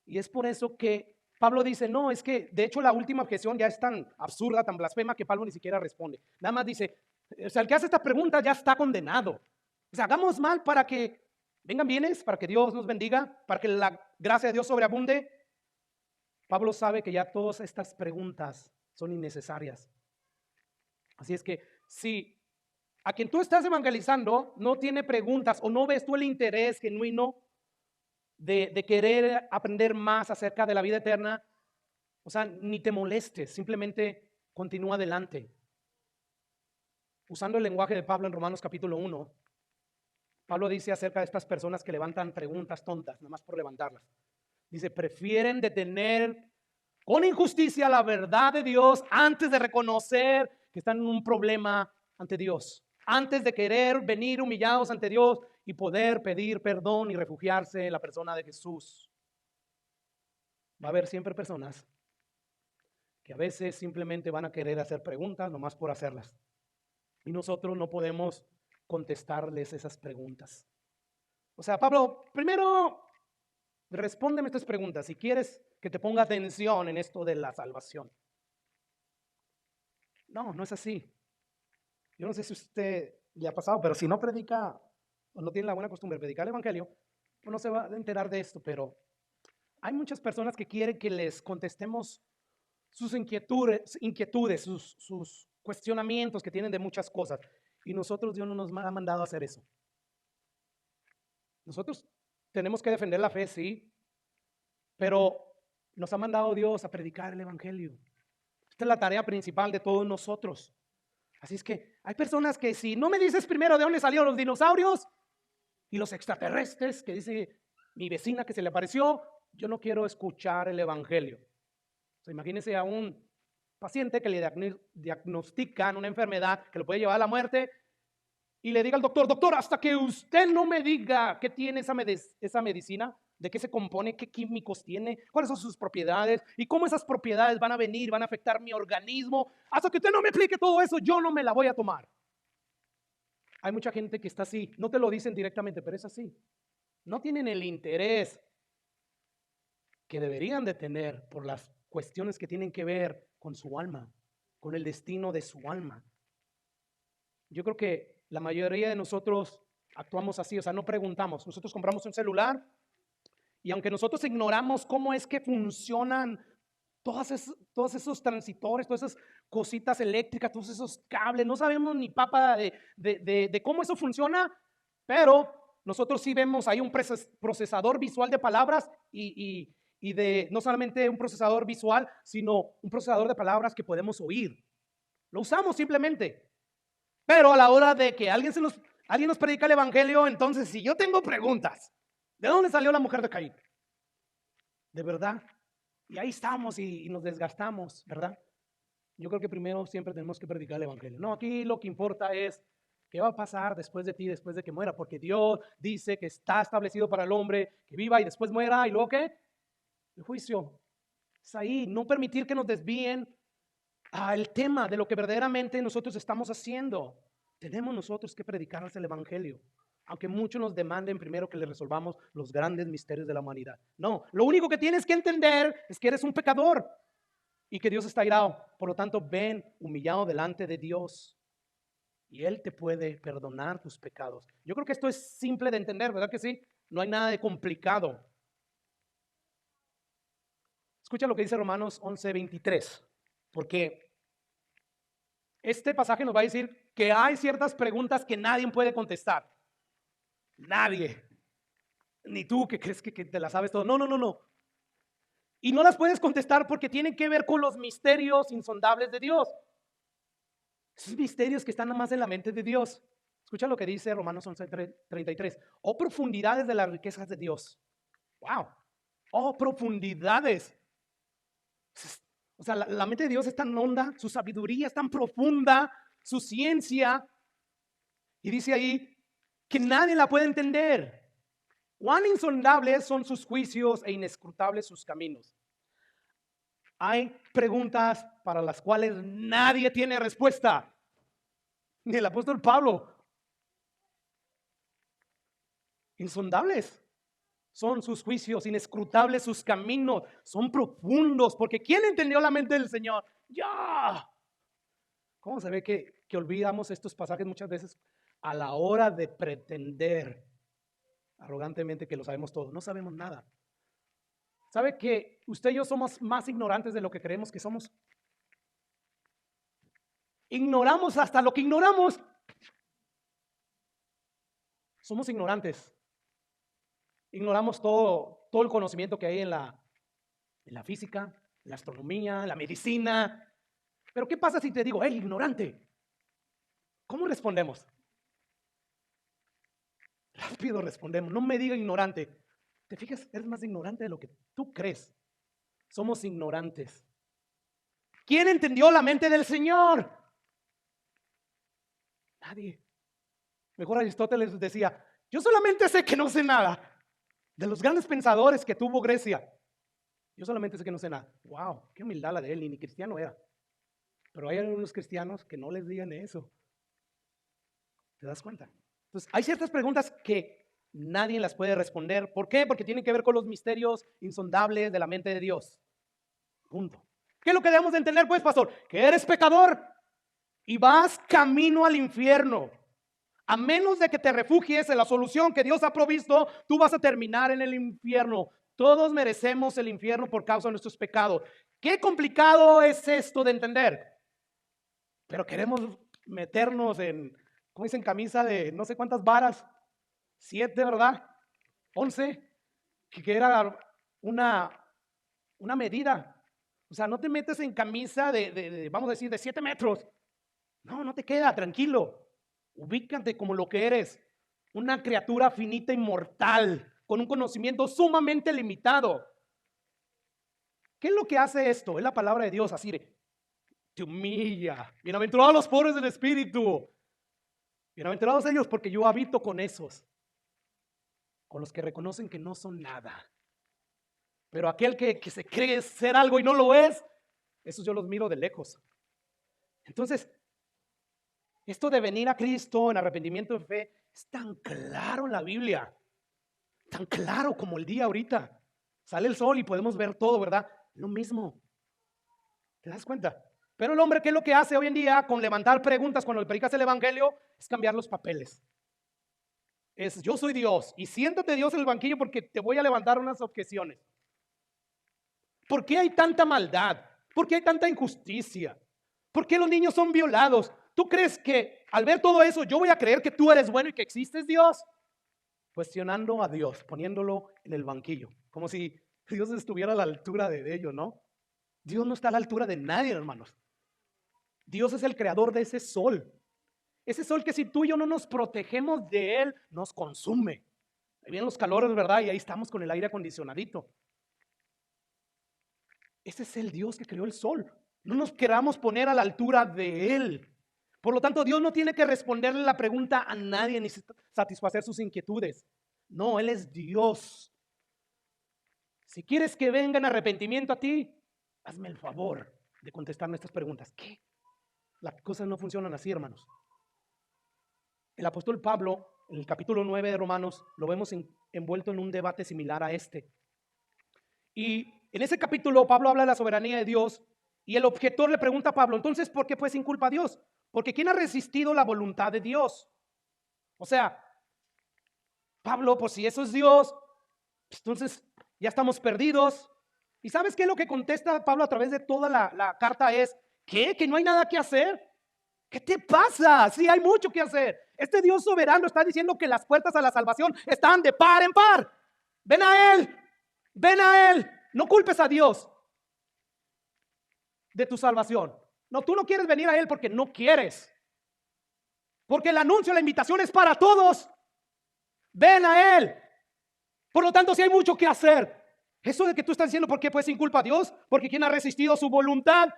Y es por eso que Pablo dice, no, es que de hecho la última objeción ya es tan absurda, tan blasfema, que Pablo ni siquiera responde. Nada más dice, o sea, el que hace esta pregunta ya está condenado. O sea, hagamos mal para que vengan bienes, para que Dios nos bendiga, para que la gracia de Dios sobreabunde. Pablo sabe que ya todas estas preguntas son innecesarias. Así es que si a quien tú estás evangelizando no tiene preguntas o no ves tú el interés genuino de querer aprender más acerca de la vida eterna, o sea, ni te molestes, simplemente continúa adelante. Usando el lenguaje de Pablo en Romanos capítulo 1, Pablo dice acerca de estas personas que levantan preguntas tontas, nada más por levantarlas. Dice, prefieren detener con injusticia la verdad de Dios antes de reconocer que están en un problema ante Dios, antes de querer venir humillados ante Dios y poder pedir perdón y refugiarse en la persona de Jesús. Va a haber siempre personas que a veces simplemente van a querer hacer preguntas nomás por hacerlas. Y nosotros no podemos contestarles esas preguntas. O sea, Pablo, primero respóndeme estas preguntas si quieres que te ponga atención en esto de la salvación. No, no es así. Yo no sé si a usted le ha pasado, pero si no predica o no tiene la buena costumbre de predicar el evangelio, no se va a enterar de esto, pero hay muchas personas que quieren que les contestemos sus inquietudes, sus cuestionamientos que tienen de muchas cosas. Y nosotros, Dios no nos ha mandado a hacer eso. Nosotros tenemos que defender la fe, sí, pero nos ha mandado Dios a predicar el evangelio. Esta es la tarea principal de todos nosotros. Así es que hay personas que si no me dices primero de dónde salieron los dinosaurios y los extraterrestres, que dice mi vecina que se le apareció, yo no quiero escuchar el evangelio. O sea, imagínense a un paciente que le diagnostican una enfermedad que lo puede llevar a la muerte y le diga al doctor, doctor, hasta que usted no me diga qué tiene esa medicina, de qué se compone, qué químicos tiene, cuáles son sus propiedades y cómo esas propiedades van a venir, van a afectar mi organismo, hasta que usted no me explique todo eso, yo no me la voy a tomar. Hay mucha gente que está así, no te lo dicen directamente, pero es así. No tienen el interés que deberían de tener por las cuestiones que tienen que ver con su alma, con el destino de su alma. Yo creo que la mayoría de nosotros actuamos así, o sea, no preguntamos. Nosotros compramos un celular y aunque nosotros ignoramos cómo es que funcionan todos esos transitores, todas esas cositas eléctricas, todos esos cables, no sabemos ni papa de cómo eso funciona, pero nosotros sí vemos ahí un procesador visual de palabras y de no solamente un procesador visual, sino un procesador de palabras que podemos oír. Lo usamos simplemente. Pero a la hora de que alguien nos predica el evangelio, entonces si yo tengo preguntas, ¿de dónde salió la mujer de Caín? ¿De verdad Y ahí estamos y nos desgastamos, ¿verdad? Yo creo que primero siempre tenemos que predicar el evangelio. No, aquí lo que importa es qué va a pasar después de ti, después de que muera, porque Dios dice que está establecido para el hombre que viva y después muera, y luego ¿qué? El juicio. Es ahí, no permitir que nos desvíen al tema de lo que verdaderamente nosotros estamos haciendo. Tenemos nosotros que predicarles el evangelio, aunque muchos nos demanden primero que le resolvamos los grandes misterios de la humanidad. No, lo único que tienes que entender es que eres un pecador y que Dios está irado. Por lo tanto, ven humillado delante de Dios y Él te puede perdonar tus pecados. Yo creo que esto es simple de entender, ¿verdad que sí? No hay nada de complicado. Escucha lo que dice Romanos 11:23, porque este pasaje nos va a decir que hay ciertas preguntas que nadie puede contestar. Nadie. Ni tú que crees que te las sabes todo. No, no, no, no. Y no las puedes contestar porque tienen que ver con los misterios insondables de Dios. Esos misterios que están nada más en la mente de Dios. Escucha lo que dice Romanos 11:33. Oh, profundidades de las riquezas de Dios. Wow. Oh, profundidades. O sea, la mente de Dios es tan honda, su sabiduría es tan profunda, su ciencia. Y dice ahí que nadie la puede entender. Cuán insondables son sus juicios e inescrutables sus caminos. Hay preguntas para las cuales nadie tiene respuesta. Ni el apóstol Pablo. Insondables son sus juicios, inescrutables sus caminos, son profundos, porque ¿quién entendió la mente del Señor? ¡Ya! ¿Cómo se ve que olvidamos estos pasajes muchas veces a la hora de pretender arrogantemente que lo sabemos todo? No sabemos nada. ¿Sabe que usted y yo somos más ignorantes de lo que creemos que somos? Ignoramos hasta lo que ignoramos. Somos ignorantes. Ignoramos todo el conocimiento que hay en la física, la astronomía, la medicina. Pero ¿qué pasa si te digo, hey, ignorante? ¿Cómo respondemos? Rápido respondemos, no me diga ignorante. ¿Te fijas? Eres más ignorante de lo que tú crees. Somos ignorantes. ¿Quién entendió la mente del Señor? Nadie. Mejor Aristóteles decía, yo solamente sé que no sé nada. De los grandes pensadores que tuvo Grecia, yo solamente sé que no sé nada. Wow, qué humildad la de él, y ni cristiano era. Pero hay algunos cristianos que no les digan eso. ¿Te das cuenta? Entonces, hay ciertas preguntas que nadie las puede responder. ¿Por qué? Porque tienen que ver con los misterios insondables de la mente de Dios. Punto. ¿Qué es lo que debemos de entender, pues, pastor? Que eres pecador y vas camino al infierno. A menos de que te refugies en la solución que Dios ha provisto, tú vas a terminar en el infierno. Todos merecemos el infierno por causa de nuestros pecados. Qué complicado es esto de entender. Pero queremos meternos en, ¿cómo dicen? Camisa de no sé cuántas varas. 7, ¿verdad? 11. Que era una medida. O sea, no te metes en camisa vamos a decir, de 7 metros. No, no te queda, tranquilo. Ubícate como lo que eres, una criatura finita y mortal, con un conocimiento sumamente limitado. ¿Qué es lo que hace esto? Es la palabra de Dios, así te humilla. Bienaventurados los pobres del espíritu. Bienaventurados ellos, porque yo habito con esos, con los que reconocen que no son nada. Pero aquel que se cree ser algo y no lo es, esos yo los miro de lejos. Entonces, esto de venir a Cristo en arrepentimiento en fe es tan claro en la Biblia, tan claro como el día ahorita. Sale el sol y podemos ver todo, ¿verdad? Lo mismo. ¿Te das cuenta? Pero el hombre, ¿qué es lo que hace hoy en día con levantar preguntas cuando le predicas el evangelio? Es cambiar los papeles. Es yo soy Dios y siéntate Dios en el banquillo porque te voy a levantar unas objeciones. ¿Por qué hay tanta maldad? ¿Por qué hay tanta injusticia? ¿Por qué los niños son violados? ¿Tú crees que al ver todo eso yo voy a creer que tú eres bueno y que existes, Dios? Cuestionando a Dios, poniéndolo en el banquillo, como si Dios estuviera a la altura de ellos, ¿no? Dios no está a la altura de nadie, hermanos. Dios es el creador de ese sol. Ese sol que si tú y yo no nos protegemos de él, nos consume. Ahí vienen los calores, ¿verdad? Y ahí estamos con el aire acondicionadito. Ese es el Dios que creó el sol. No nos queramos poner a la altura de Él. Por lo tanto, Dios no tiene que responderle la pregunta a nadie ni satisfacer sus inquietudes. No, Él es Dios. Si quieres que venga en arrepentimiento a ti, hazme el favor de contestarme estas preguntas. ¿Qué? Las cosas no funcionan así, hermanos. El apóstol Pablo, en el capítulo 9 de Romanos, lo vemos envuelto en un debate similar a este. Y en ese capítulo Pablo habla de la soberanía de Dios y el objetor le pregunta a Pablo, entonces, ¿por qué pues inculpa a Dios? Porque ¿quién ha resistido la voluntad de Dios? O sea, Pablo, pues si eso es Dios, pues entonces ya estamos perdidos. ¿Y sabes qué? Lo que contesta Pablo a través de toda la carta es, ¿qué? ¿Que no hay nada que hacer? ¿Qué te pasa? Sí, hay mucho que hacer. Este Dios soberano está diciendo que las puertas a la salvación están de par en par. Ven a Él, ven a Él. No culpes a Dios de tu salvación. No, tú no quieres venir a Él porque no quieres. Porque el anuncio, la invitación es para todos. Ven a Él. Por lo tanto, si hay mucho que hacer. Eso de que tú estás diciendo, ¿por qué pues sin culpa a Dios? Porque ¿quién ha resistido su voluntad?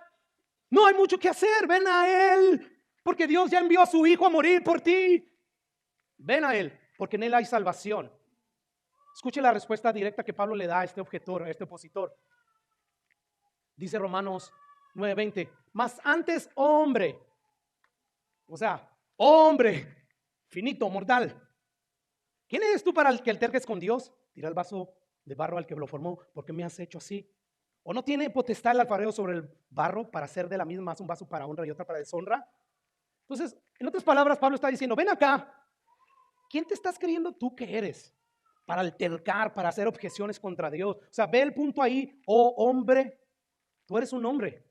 No hay mucho que hacer. Ven a Él. Porque Dios ya envió a su Hijo a morir por ti. Ven a Él, porque en Él hay salvación. Escuche la respuesta directa que Pablo le da a este objetor, a este opositor. Dice Romanos 9:20, mas antes hombre, o sea, hombre, finito, mortal. ¿Quién eres tú para que alterques con Dios? Tira el vaso de barro al que lo formó, ¿por qué me has hecho así? ¿O no tiene potestad el alfarero sobre el barro para hacer de la misma un vaso para honra y otra para deshonra? Entonces, en otras palabras, Pablo está diciendo, ven acá, ¿quién te estás creyendo tú que eres? Para altercar, para hacer objeciones contra Dios. O sea, ve el punto ahí, oh hombre, tú eres un hombre.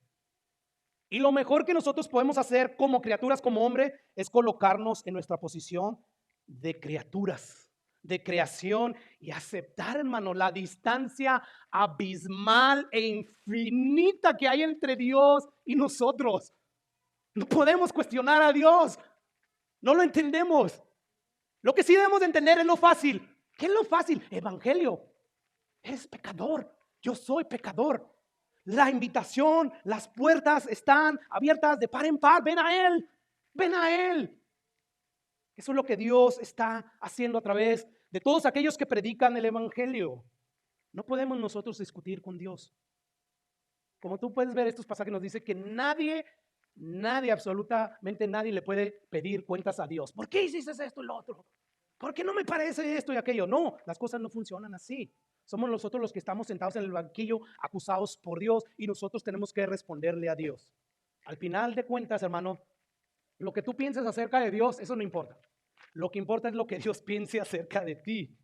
Y lo mejor que nosotros podemos hacer como criaturas, como hombre, es colocarnos en nuestra posición de criaturas, de creación y aceptar, hermano, la distancia abismal e infinita que hay entre Dios y nosotros. No podemos cuestionar a Dios, no lo entendemos. Lo que sí debemos de entender es lo fácil. ¿Qué es lo fácil? Evangelio. Eres pecador. Yo soy pecador. La invitación, las puertas están abiertas de par en par. Ven a Él. Ven a Él. Eso es lo que Dios está haciendo a través de todos aquellos que predican el Evangelio. No podemos nosotros discutir con Dios. Como tú puedes ver, estos pasajes nos dicen que nadie, absolutamente nadie le puede pedir cuentas a Dios. ¿Por qué hiciste esto y lo otro? ¿Por qué no me parece esto y aquello? No, las cosas no funcionan así. Somos nosotros los que estamos sentados en el banquillo acusados por Dios y nosotros tenemos que responderle a Dios. Al final de cuentas, hermano, lo que tú pienses acerca de Dios, eso no importa. Lo que importa es lo que Dios piense acerca de ti.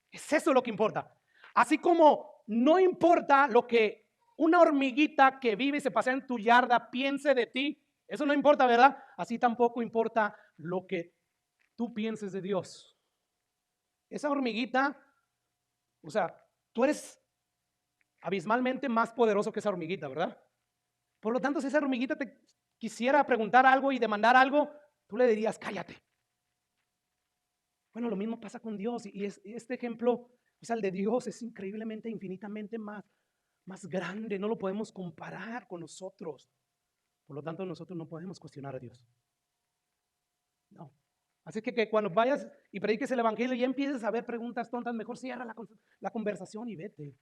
Es eso lo que importa. Así como no importa lo que una hormiguita que vive y se pasea en tu yarda piense de ti, eso no importa, ¿verdad? Así tampoco importa lo que tú pienses de Dios. Esa hormiguita, o sea, tú eres abismalmente más poderoso que esa hormiguita, ¿verdad? Por lo tanto, si esa hormiguita te quisiera preguntar algo y demandar algo, tú le dirías, cállate. Bueno, lo mismo pasa con Dios y este ejemplo, o sea, el de Dios es increíblemente, infinitamente más grande, no lo podemos comparar con nosotros. Por lo tanto, nosotros no podemos cuestionar a Dios. No. Así que cuando vayas y prediques el evangelio y ya empieces a ver preguntas tontas, mejor cierra la conversación y vete.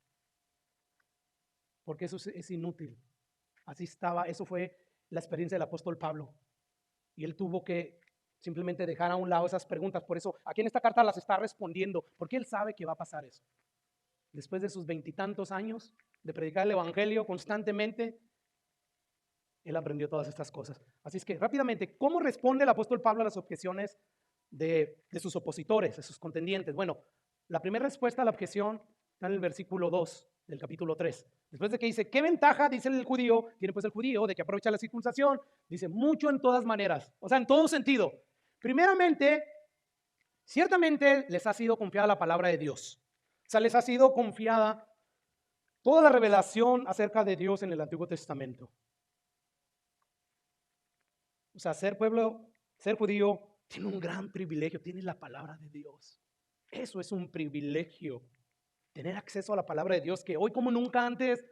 Porque eso es inútil. Así estaba, eso fue la experiencia del apóstol Pablo. Y él tuvo que simplemente dejar a un lado esas preguntas. Por eso aquí en esta carta las está respondiendo, porque él sabe que va a pasar eso. Después de sus 20 y tantos años de predicar el evangelio constantemente, él aprendió todas estas cosas. Así es que rápidamente, ¿cómo responde el apóstol Pablo a las objeciones de sus opositores, de sus contendientes? Bueno, la primera respuesta a la objeción está en el versículo 2 del capítulo 3. Después de que dice, ¿qué ventaja, dice el judío, tiene pues el judío de que aprovecha la circuncisión? Dice, mucho en todas maneras, o sea, en todo sentido. Primeramente, ciertamente les ha sido confiada la palabra de Dios. O sea, les ha sido confiada toda la revelación acerca de Dios en el Antiguo Testamento. O sea, ser pueblo, ser judío, tiene un gran privilegio, tiene la palabra de Dios. Eso es un privilegio, tener acceso a la palabra de Dios, que hoy como nunca antes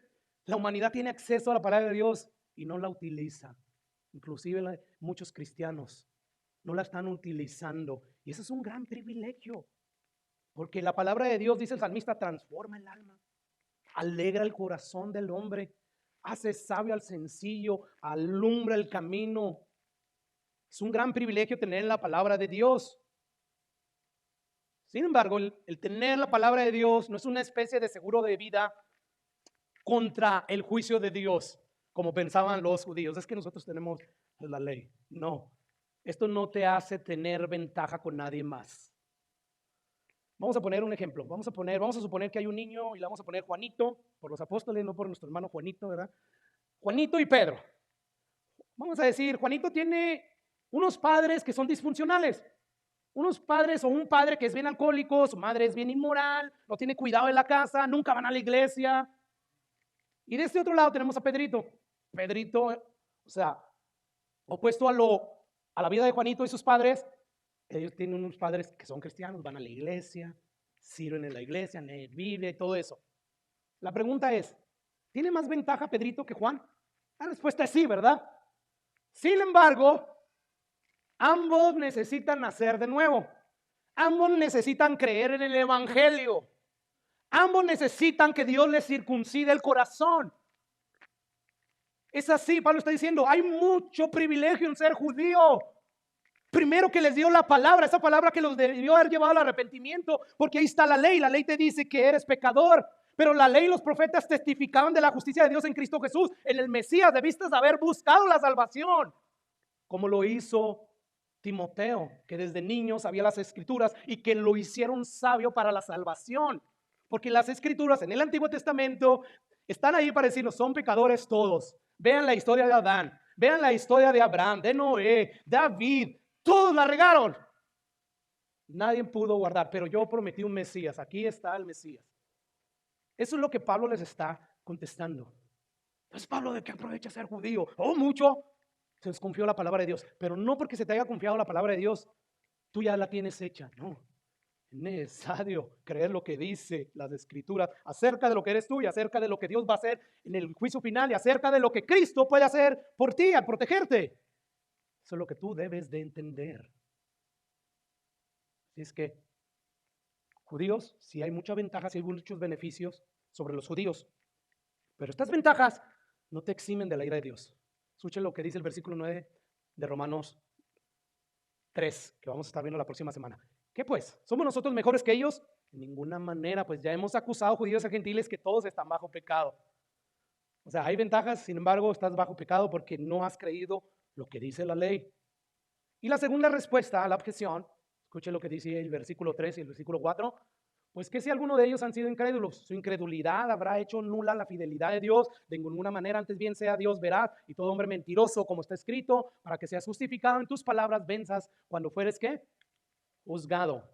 La humanidad tiene acceso a la palabra de Dios y no la utiliza. Inclusive muchos cristianos no la están utilizando. Y eso es un gran privilegio. Porque la palabra de Dios, dice el salmista, transforma el alma, alegra el corazón del hombre, hace sabio al sencillo, alumbra el camino. Es un gran privilegio tener la palabra de Dios. Sin embargo, el tener la palabra de Dios no es una especie de seguro de vida contra el juicio de Dios, como pensaban los judíos. Es que nosotros tenemos la ley. No, esto no te hace tener ventaja con nadie más. Vamos a poner un ejemplo. Vamos a suponer que hay un niño y le vamos a poner Juanito, por los apóstoles, no por nuestro hermano Juanito, ¿verdad? Juanito y Pedro. Vamos a decir, Juanito tiene unos padres que son disfuncionales. Unos padres o un padre que es bien alcohólico, su madre es bien inmoral, no tiene cuidado de la casa, nunca van a la iglesia. Y de este otro lado tenemos a Pedrito. Pedrito, o sea, opuesto a la vida de Juanito y sus padres, ellos tienen unos padres que son cristianos, van a la iglesia, sirven en la iglesia, leen Biblia y todo eso. La pregunta es, ¿tiene más ventaja Pedrito que Juan? La respuesta es sí, ¿verdad? Sin embargo, ambos necesitan nacer de nuevo. Ambos necesitan creer en el evangelio. Ambos necesitan que Dios les circuncide el corazón. Es así, Pablo está diciendo, hay mucho privilegio en ser judío. Primero que les dio la palabra, esa palabra que los debió haber llevado al arrepentimiento, porque ahí está la ley te dice que eres pecador. Pero la ley y los profetas testificaban de la justicia de Dios en Cristo Jesús. En el Mesías debiste haber buscado la salvación, como lo hizo Timoteo, que desde niño sabía las escrituras y que lo hicieron sabio para la salvación. Porque las escrituras en el Antiguo Testamento están ahí para decirnos, son pecadores todos. Vean la historia de Adán, vean la historia de Abraham, de Noé, David, todos la regaron. Nadie pudo guardar, pero yo prometí un Mesías, aquí está el Mesías. Eso es lo que Pablo les está contestando. Pues Pablo, ¿de qué aprovecha ser judío? Oh, mucho. Se les confió la palabra de Dios, pero no porque se te haya confiado la palabra de Dios, tú ya la tienes hecha, no. Es necesario creer lo que dice las escrituras acerca de lo que eres tú y acerca de lo que Dios va a hacer en el juicio final y acerca de lo que Cristo puede hacer por ti al protegerte. Eso es lo que tú debes de entender. Así es que, judíos, sí hay muchas ventajas y hay muchos beneficios sobre los judíos, pero estas ventajas no te eximen de la ira de Dios. Escuchen lo que dice el versículo 9 de Romanos 3, que vamos a estar viendo la próxima semana. ¿Qué pues? ¿Somos nosotros mejores que ellos? De ninguna manera, pues ya hemos acusado judíos y gentiles que todos están bajo pecado. O sea, hay ventajas, sin embargo, estás bajo pecado porque no has creído lo que dice la ley. Y la segunda respuesta a la objeción, escuchen lo que dice el versículo 3 y el versículo 4, pues que si alguno de ellos han sido incrédulos, su incredulidad habrá hecho nula la fidelidad de Dios. De ninguna manera, antes bien sea Dios veraz y todo hombre mentiroso, como está escrito, para que seas justificado en tus palabras, venzas cuando fueres ¿qué? Juzgado.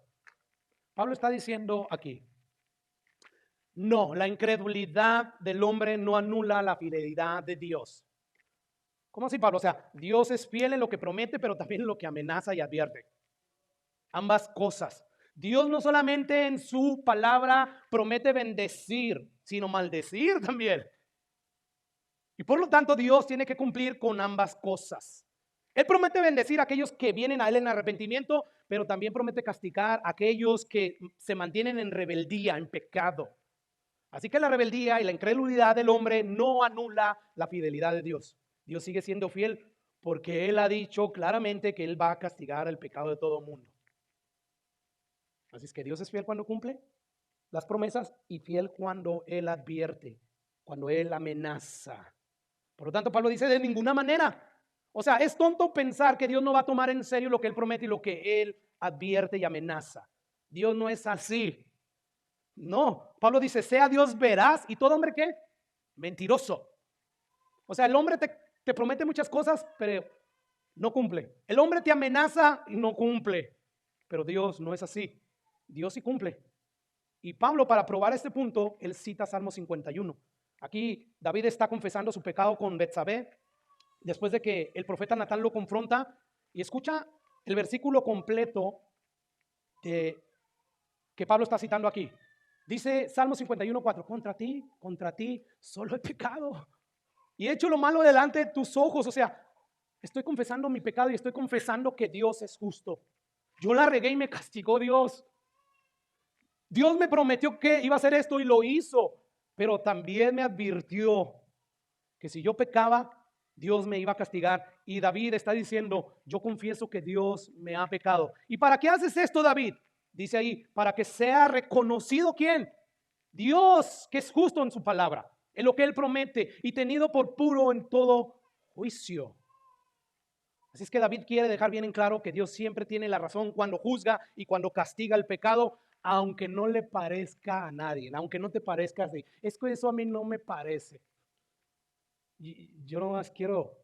Pablo está diciendo aquí, no, la incredulidad del hombre no anula la fidelidad de Dios. ¿Cómo así, Pablo? O sea, Dios es fiel en lo que promete, pero también en lo que amenaza y advierte. Ambas cosas. Dios no solamente en su palabra promete bendecir, sino maldecir también. Y por lo tanto Dios tiene que cumplir con ambas cosas. Él promete bendecir a aquellos que vienen a Él en arrepentimiento, pero también promete castigar a aquellos que se mantienen en rebeldía, en pecado. Así que la rebeldía y la incredulidad del hombre no anula la fidelidad de Dios. Dios sigue siendo fiel porque Él ha dicho claramente que Él va a castigar el pecado de todo mundo. Así es que Dios es fiel cuando cumple las promesas y fiel cuando Él advierte, cuando Él amenaza. Por lo tanto, Pablo dice de ninguna manera. O sea, es tonto pensar que Dios no va a tomar en serio lo que Él promete y lo que Él advierte y amenaza. Dios no es así. No, Pablo dice, sea Dios veraz y todo hombre ¿qué? Mentiroso. O sea, el hombre te promete muchas cosas, pero no cumple. El hombre te amenaza y no cumple. Pero Dios no es así. Dios sí cumple. Y Pablo, para probar este punto, él cita Salmo 51. Aquí David está confesando su pecado con Betsabé, después de que el profeta Natán lo confronta, y escucha el versículo completo que Pablo está citando aquí. Dice Salmo 51:4, contra ti solo he pecado y he hecho lo malo delante de tus ojos. O sea, estoy confesando mi pecado y estoy confesando que Dios es justo. Yo la regué y me castigó Dios. Dios me prometió que iba a hacer esto y lo hizo, pero también me advirtió que si yo pecaba, Dios me iba a castigar. Y David está diciendo, yo confieso que Dios me ha pecado. ¿Y para qué haces esto, David? Dice ahí, para que sea reconocido ¿quién? Dios, que es justo en su palabra, en lo que Él promete y tenido por puro en todo juicio. Así es que David quiere dejar bien en claro que Dios siempre tiene la razón cuando juzga y cuando castiga el pecado, aunque no le parezca a nadie, aunque no te parezca así. Es que eso a mí no me parece. Y yo nomás quiero,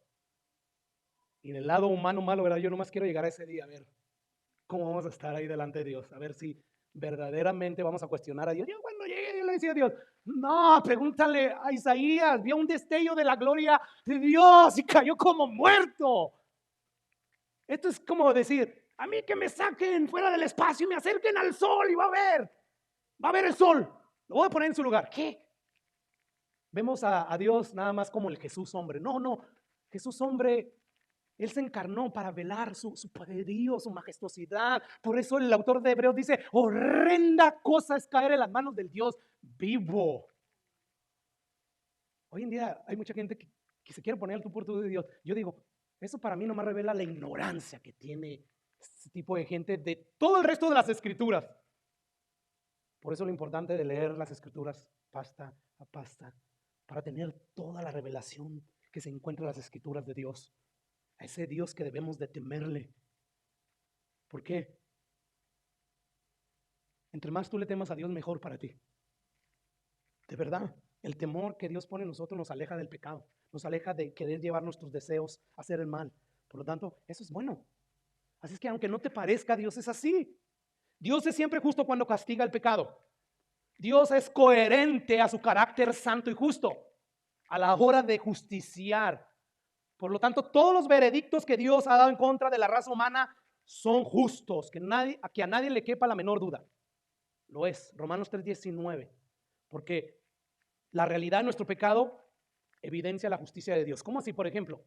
y en el lado humano malo, ¿verdad? Yo nomás quiero llegar a ese día, a ver cómo vamos a estar ahí delante de Dios, a ver si verdaderamente vamos a cuestionar a Dios. Yo cuando llegué, yo le decía a Dios, no, pregúntale a Isaías, vio un destello de la gloria de Dios y cayó como muerto. Esto es como decir, a mí que me saquen fuera del espacio y me acerquen al sol y va a ver el sol, lo voy a poner en su lugar. ¿Qué? Vemos a Dios nada más como el Jesús hombre. No, Jesús hombre, Él se encarnó para velar su poderío, su majestuosidad. Por eso el autor de Hebreos dice, horrenda cosa es caer en las manos del Dios vivo. Hoy en día hay mucha gente que se quiere poner al tú por tú de Dios. Yo digo, eso para mí nomás revela la ignorancia que tiene este tipo de gente de todo el resto de las escrituras. Por eso lo importante de leer las escrituras pasta a pasta, para tener toda la revelación que se encuentra en las escrituras de Dios. A ese Dios que debemos de temerle. ¿Por qué? Entre más tú le temas a Dios, mejor para ti. De verdad, el temor que Dios pone en nosotros nos aleja del pecado, nos aleja de querer llevar nuestros deseos a hacer el mal. Por lo tanto, eso es bueno. Así es que aunque no te parezca, Dios es así. Dios es siempre justo cuando castiga el pecado. Dios es coherente a su carácter santo y justo a la hora de justiciar. Por lo tanto, todos los veredictos que Dios ha dado en contra de la raza humana son justos, que a nadie le quepa la menor duda. Lo es, Romanos 3:19, porque la realidad de nuestro pecado evidencia la justicia de Dios. ¿Cómo así? Por ejemplo,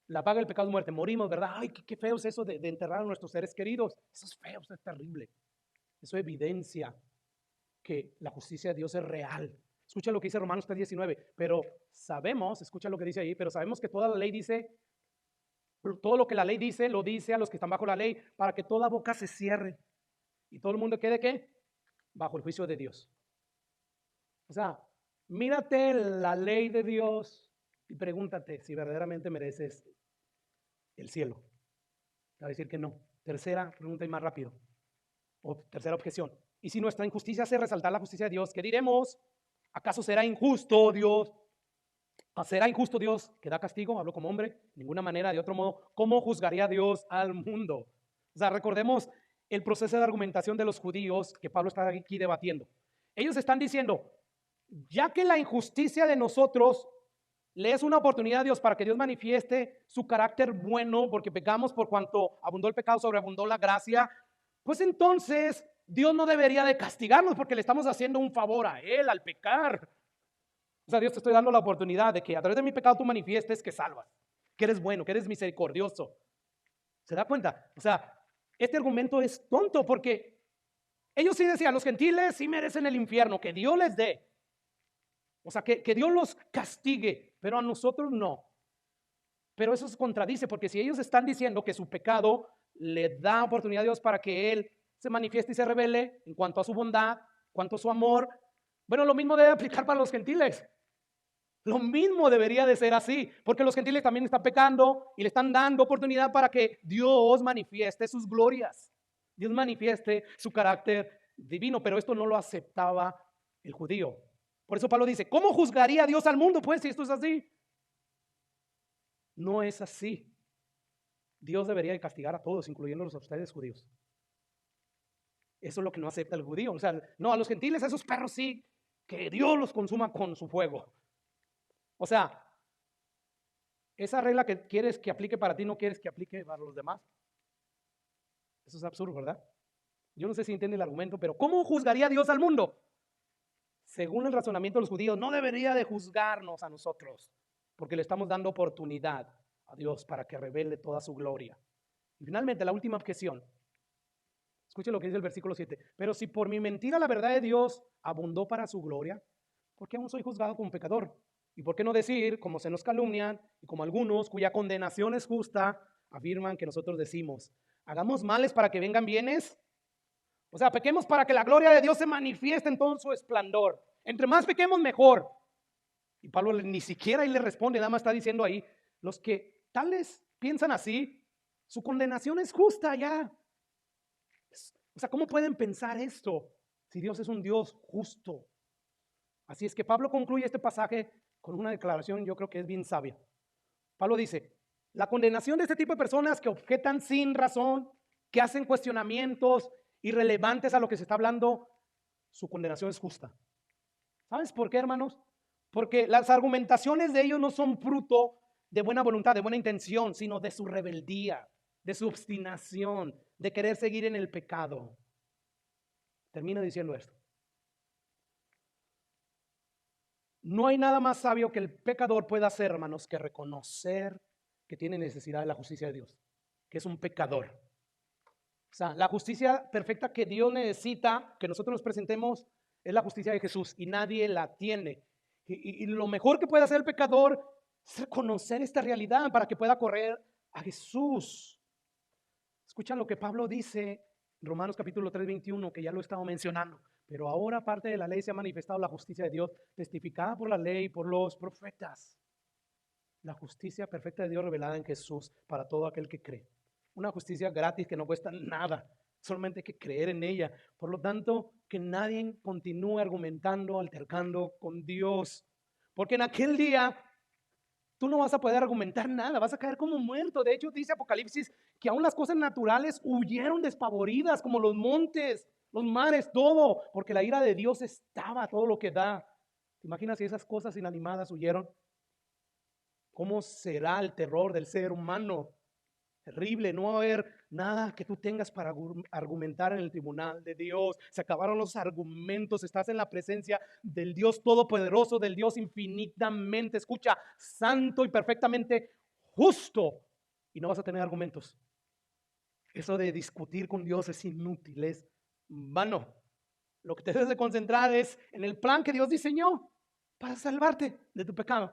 la paga del pecado es muerte, morimos, ¿verdad? Ay, qué feo es eso de enterrar a nuestros seres queridos. Eso es feo, eso es terrible. Eso evidencia que la justicia de Dios es real. Escucha lo que dice Romanos 3:19, pero sabemos, escucha lo que dice ahí, pero sabemos que toda la ley dice, todo lo que la ley dice, lo dice a los que están bajo la ley, para que toda boca se cierre y todo el mundo quede, ¿qué? Bajo el juicio de Dios. O sea, mírate la ley de Dios y pregúntate si verdaderamente mereces el cielo. Te va a decir que no. Tercera pregunta y más rápido. O tercera objeción. ¿Y si nuestra injusticia hace resaltar la justicia de Dios? ¿Qué diremos? ¿Acaso será injusto Dios? ¿Será injusto Dios que da castigo? Hablo como hombre. De ninguna manera, de otro modo, ¿cómo juzgaría Dios al mundo? O sea, recordemos el proceso de argumentación de los judíos que Pablo está aquí debatiendo. Ellos están diciendo, ya que la injusticia de nosotros le es una oportunidad a Dios para que Dios manifieste su carácter bueno, porque pecamos por cuanto abundó el pecado, sobreabundó la gracia, pues entonces Dios no debería de castigarnos porque le estamos haciendo un favor a Él al pecar. O sea, Dios, te estoy dando la oportunidad de que a través de mi pecado tú manifiestes que salvas, que eres bueno, que eres misericordioso. ¿Se da cuenta? O sea, este argumento es tonto porque ellos sí decían, los gentiles sí merecen el infierno, que Dios les dé. O sea, que Dios los castigue, pero a nosotros no. Pero eso se contradice, porque si ellos están diciendo que su pecado le da oportunidad a Dios para que Él se manifieste y se revele en cuanto a su bondad, en cuanto a su amor, bueno, lo mismo debe aplicar para los gentiles. Lo mismo debería de ser así, porque los gentiles también están pecando y le están dando oportunidad para que Dios manifieste sus glorias, Dios manifieste su carácter divino, pero esto no lo aceptaba el judío. Por eso Pablo dice, ¿cómo juzgaría Dios al mundo? Pues si esto es así. No es así. Dios debería de castigar a todos, incluyéndolos a ustedes judíos. Eso es lo que no acepta el judío. O sea, no, a los gentiles, a esos perros sí, que Dios los consuma con su fuego. O sea, esa regla que quieres que aplique para ti, no quieres que aplique para los demás. Eso es absurdo, ¿verdad? Yo no sé si entiende el argumento, pero ¿cómo juzgaría Dios al mundo? según el razonamiento de los judíos, no debería de juzgarnos a nosotros, porque le estamos dando oportunidad a Dios para que revele toda su gloria. Y finalmente, la última objeción. Escuchen lo que dice el versículo 7. Pero si por mi mentira la verdad de Dios abundó para su gloria, ¿por qué aún soy juzgado como pecador? ¿Y por qué no decir, como se nos calumnian, y como algunos cuya condenación es justa, afirman que nosotros decimos, hagamos males para que vengan bienes? O sea, pequemos para que la gloria de Dios se manifieste en todo su esplendor. Entre más pequemos, mejor. Y Pablo ni siquiera ahí le responde, nada más está diciendo ahí, los que tales piensan así, su condenación es justa ya. O sea, ¿cómo pueden pensar esto si Dios es un Dios justo? Así es que Pablo concluye este pasaje con una declaración, yo creo que es bien sabia. Pablo dice, la condenación de este tipo de personas que objetan sin razón, que hacen cuestionamientos irrelevantes a lo que se está hablando, su condenación es justa. ¿Sabes por qué, hermanos? Porque las argumentaciones de ellos no son fruto de buena voluntad, de buena intención, sino de su rebeldía, de su obstinación, de querer seguir en el pecado. Termino diciendo esto. No hay nada más sabio que el pecador pueda hacer, hermanos, que reconocer que tiene necesidad de la justicia de Dios, que es un pecador. O sea, la justicia perfecta que Dios necesita que nosotros nos presentemos es la justicia de Jesús y nadie la tiene. Y lo mejor que puede hacer el pecador es reconocer esta realidad para que pueda correr a Jesús. Escuchan lo que Pablo dice en Romanos capítulo 3, 21, que ya lo he estado mencionando. Pero ahora, aparte de la ley, se ha manifestado la justicia de Dios, testificada por la ley y por los profetas. La justicia perfecta de Dios revelada en Jesús para todo aquel que cree. Una justicia gratis que no cuesta nada, solamente hay que creer en ella. Por lo tanto, que nadie continúe argumentando, altercando con Dios. Porque en aquel día tú no vas a poder argumentar nada, vas a caer como muerto. De hecho, dice Apocalipsis que aún las cosas naturales huyeron despavoridas, como los montes, los mares, todo, porque la ira de Dios estaba todo lo que da. ¿Te imaginas si esas cosas inanimadas huyeron? ¿Cómo será el terror del ser humano? Terrible, no va a haber nada que tú tengas para argumentar en el tribunal de Dios. Se acabaron los argumentos, estás en la presencia del Dios todopoderoso, del Dios infinitamente, escucha, santo y perfectamente justo. Y no vas a tener argumentos. Eso de discutir con Dios es inútil, es vano. Lo que te debes de concentrar es en el plan que Dios diseñó para salvarte de tu pecado.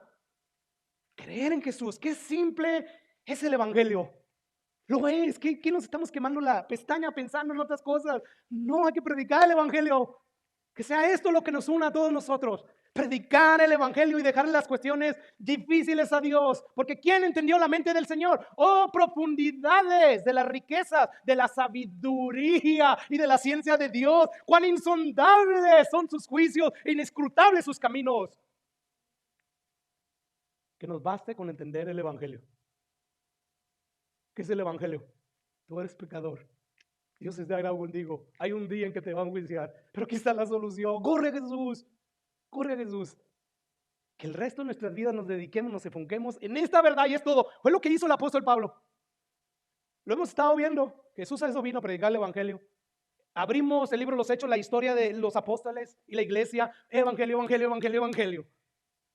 Creer en Jesús, qué simple es el evangelio. Lo es, ¿qué nos estamos quemando la pestaña pensando en otras cosas? No, hay que predicar el evangelio. Que sea esto lo que nos una a todos nosotros. Predicar el evangelio y dejarle las cuestiones difíciles a Dios. Porque ¿quién entendió la mente del Señor? Oh, profundidades de las riquezas, de la sabiduría y de la ciencia de Dios. Cuán insondables son sus juicios, inescrutables sus caminos. Que nos baste con entender el evangelio. ¿Qué es el evangelio? Tú eres pecador. Dios está grave contigo. Hay un día en que te van a juiciar. Pero aquí está la solución. Corre a Jesús. Corre a Jesús. Que el resto de nuestras vidas nos dediquemos, nos enfoquemos en esta verdad y es todo. Fue lo que hizo el apóstol Pablo. Lo hemos estado viendo. Jesús a eso vino a predicar el evangelio. Abrimos el libro de los Hechos, la historia de los apóstoles y la iglesia. Evangelio, evangelio, evangelio, evangelio.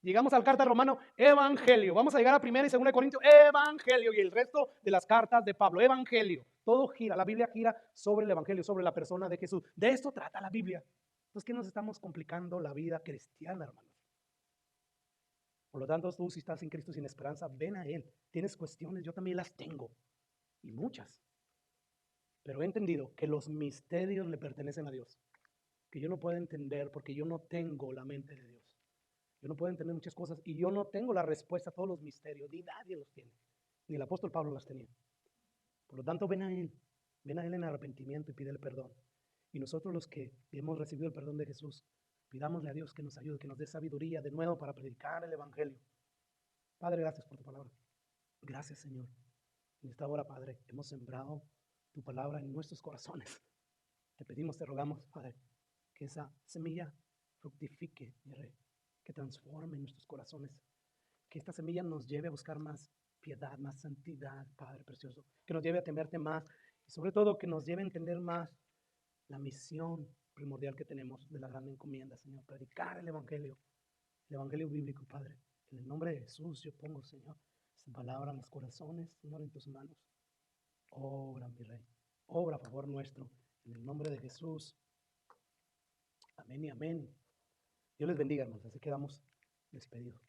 Llegamos al carta romano, evangelio. Vamos a llegar a 1 y 2 Corintios, evangelio. Y el resto de las cartas de Pablo, evangelio. Todo gira, la Biblia gira sobre el evangelio, sobre la persona de Jesús. De esto trata la Biblia. Entonces, ¿qué nos estamos complicando la vida cristiana, hermanos? Por lo tanto, tú si estás en Cristo sin esperanza, ven a Él. Tienes cuestiones, yo también las tengo. Y muchas. Pero he entendido que los misterios le pertenecen a Dios. Que yo no puedo entender porque yo no tengo la mente de Dios. Yo no puedo entender muchas cosas y yo no tengo la respuesta a todos los misterios, ni nadie los tiene, ni el apóstol Pablo las tenía. Por lo tanto, ven a Él en arrepentimiento y pídele perdón. Y nosotros los que hemos recibido el perdón de Jesús, pidámosle a Dios que nos ayude, que nos dé sabiduría de nuevo para predicar el evangelio. Padre, gracias por tu palabra. Gracias, Señor. En esta hora, Padre, hemos sembrado tu palabra en nuestros corazones. Te pedimos, te rogamos, Padre, que esa semilla fructifique, mi Rey, que transforme nuestros corazones, que esta semilla nos lleve a buscar más piedad, más santidad, Padre precioso, que nos lleve a temerte más y sobre todo que nos lleve a entender más la misión primordial que tenemos de la gran encomienda, Señor, predicar el Evangelio bíblico, Padre. En el nombre de Jesús yo pongo, Señor, esta palabra en los corazones, Señor, en tus manos. Obra, mi Rey, obra a favor nuestro, en el nombre de Jesús. Amén y amén. Dios les bendiga, hermanos. Así quedamos despedidos.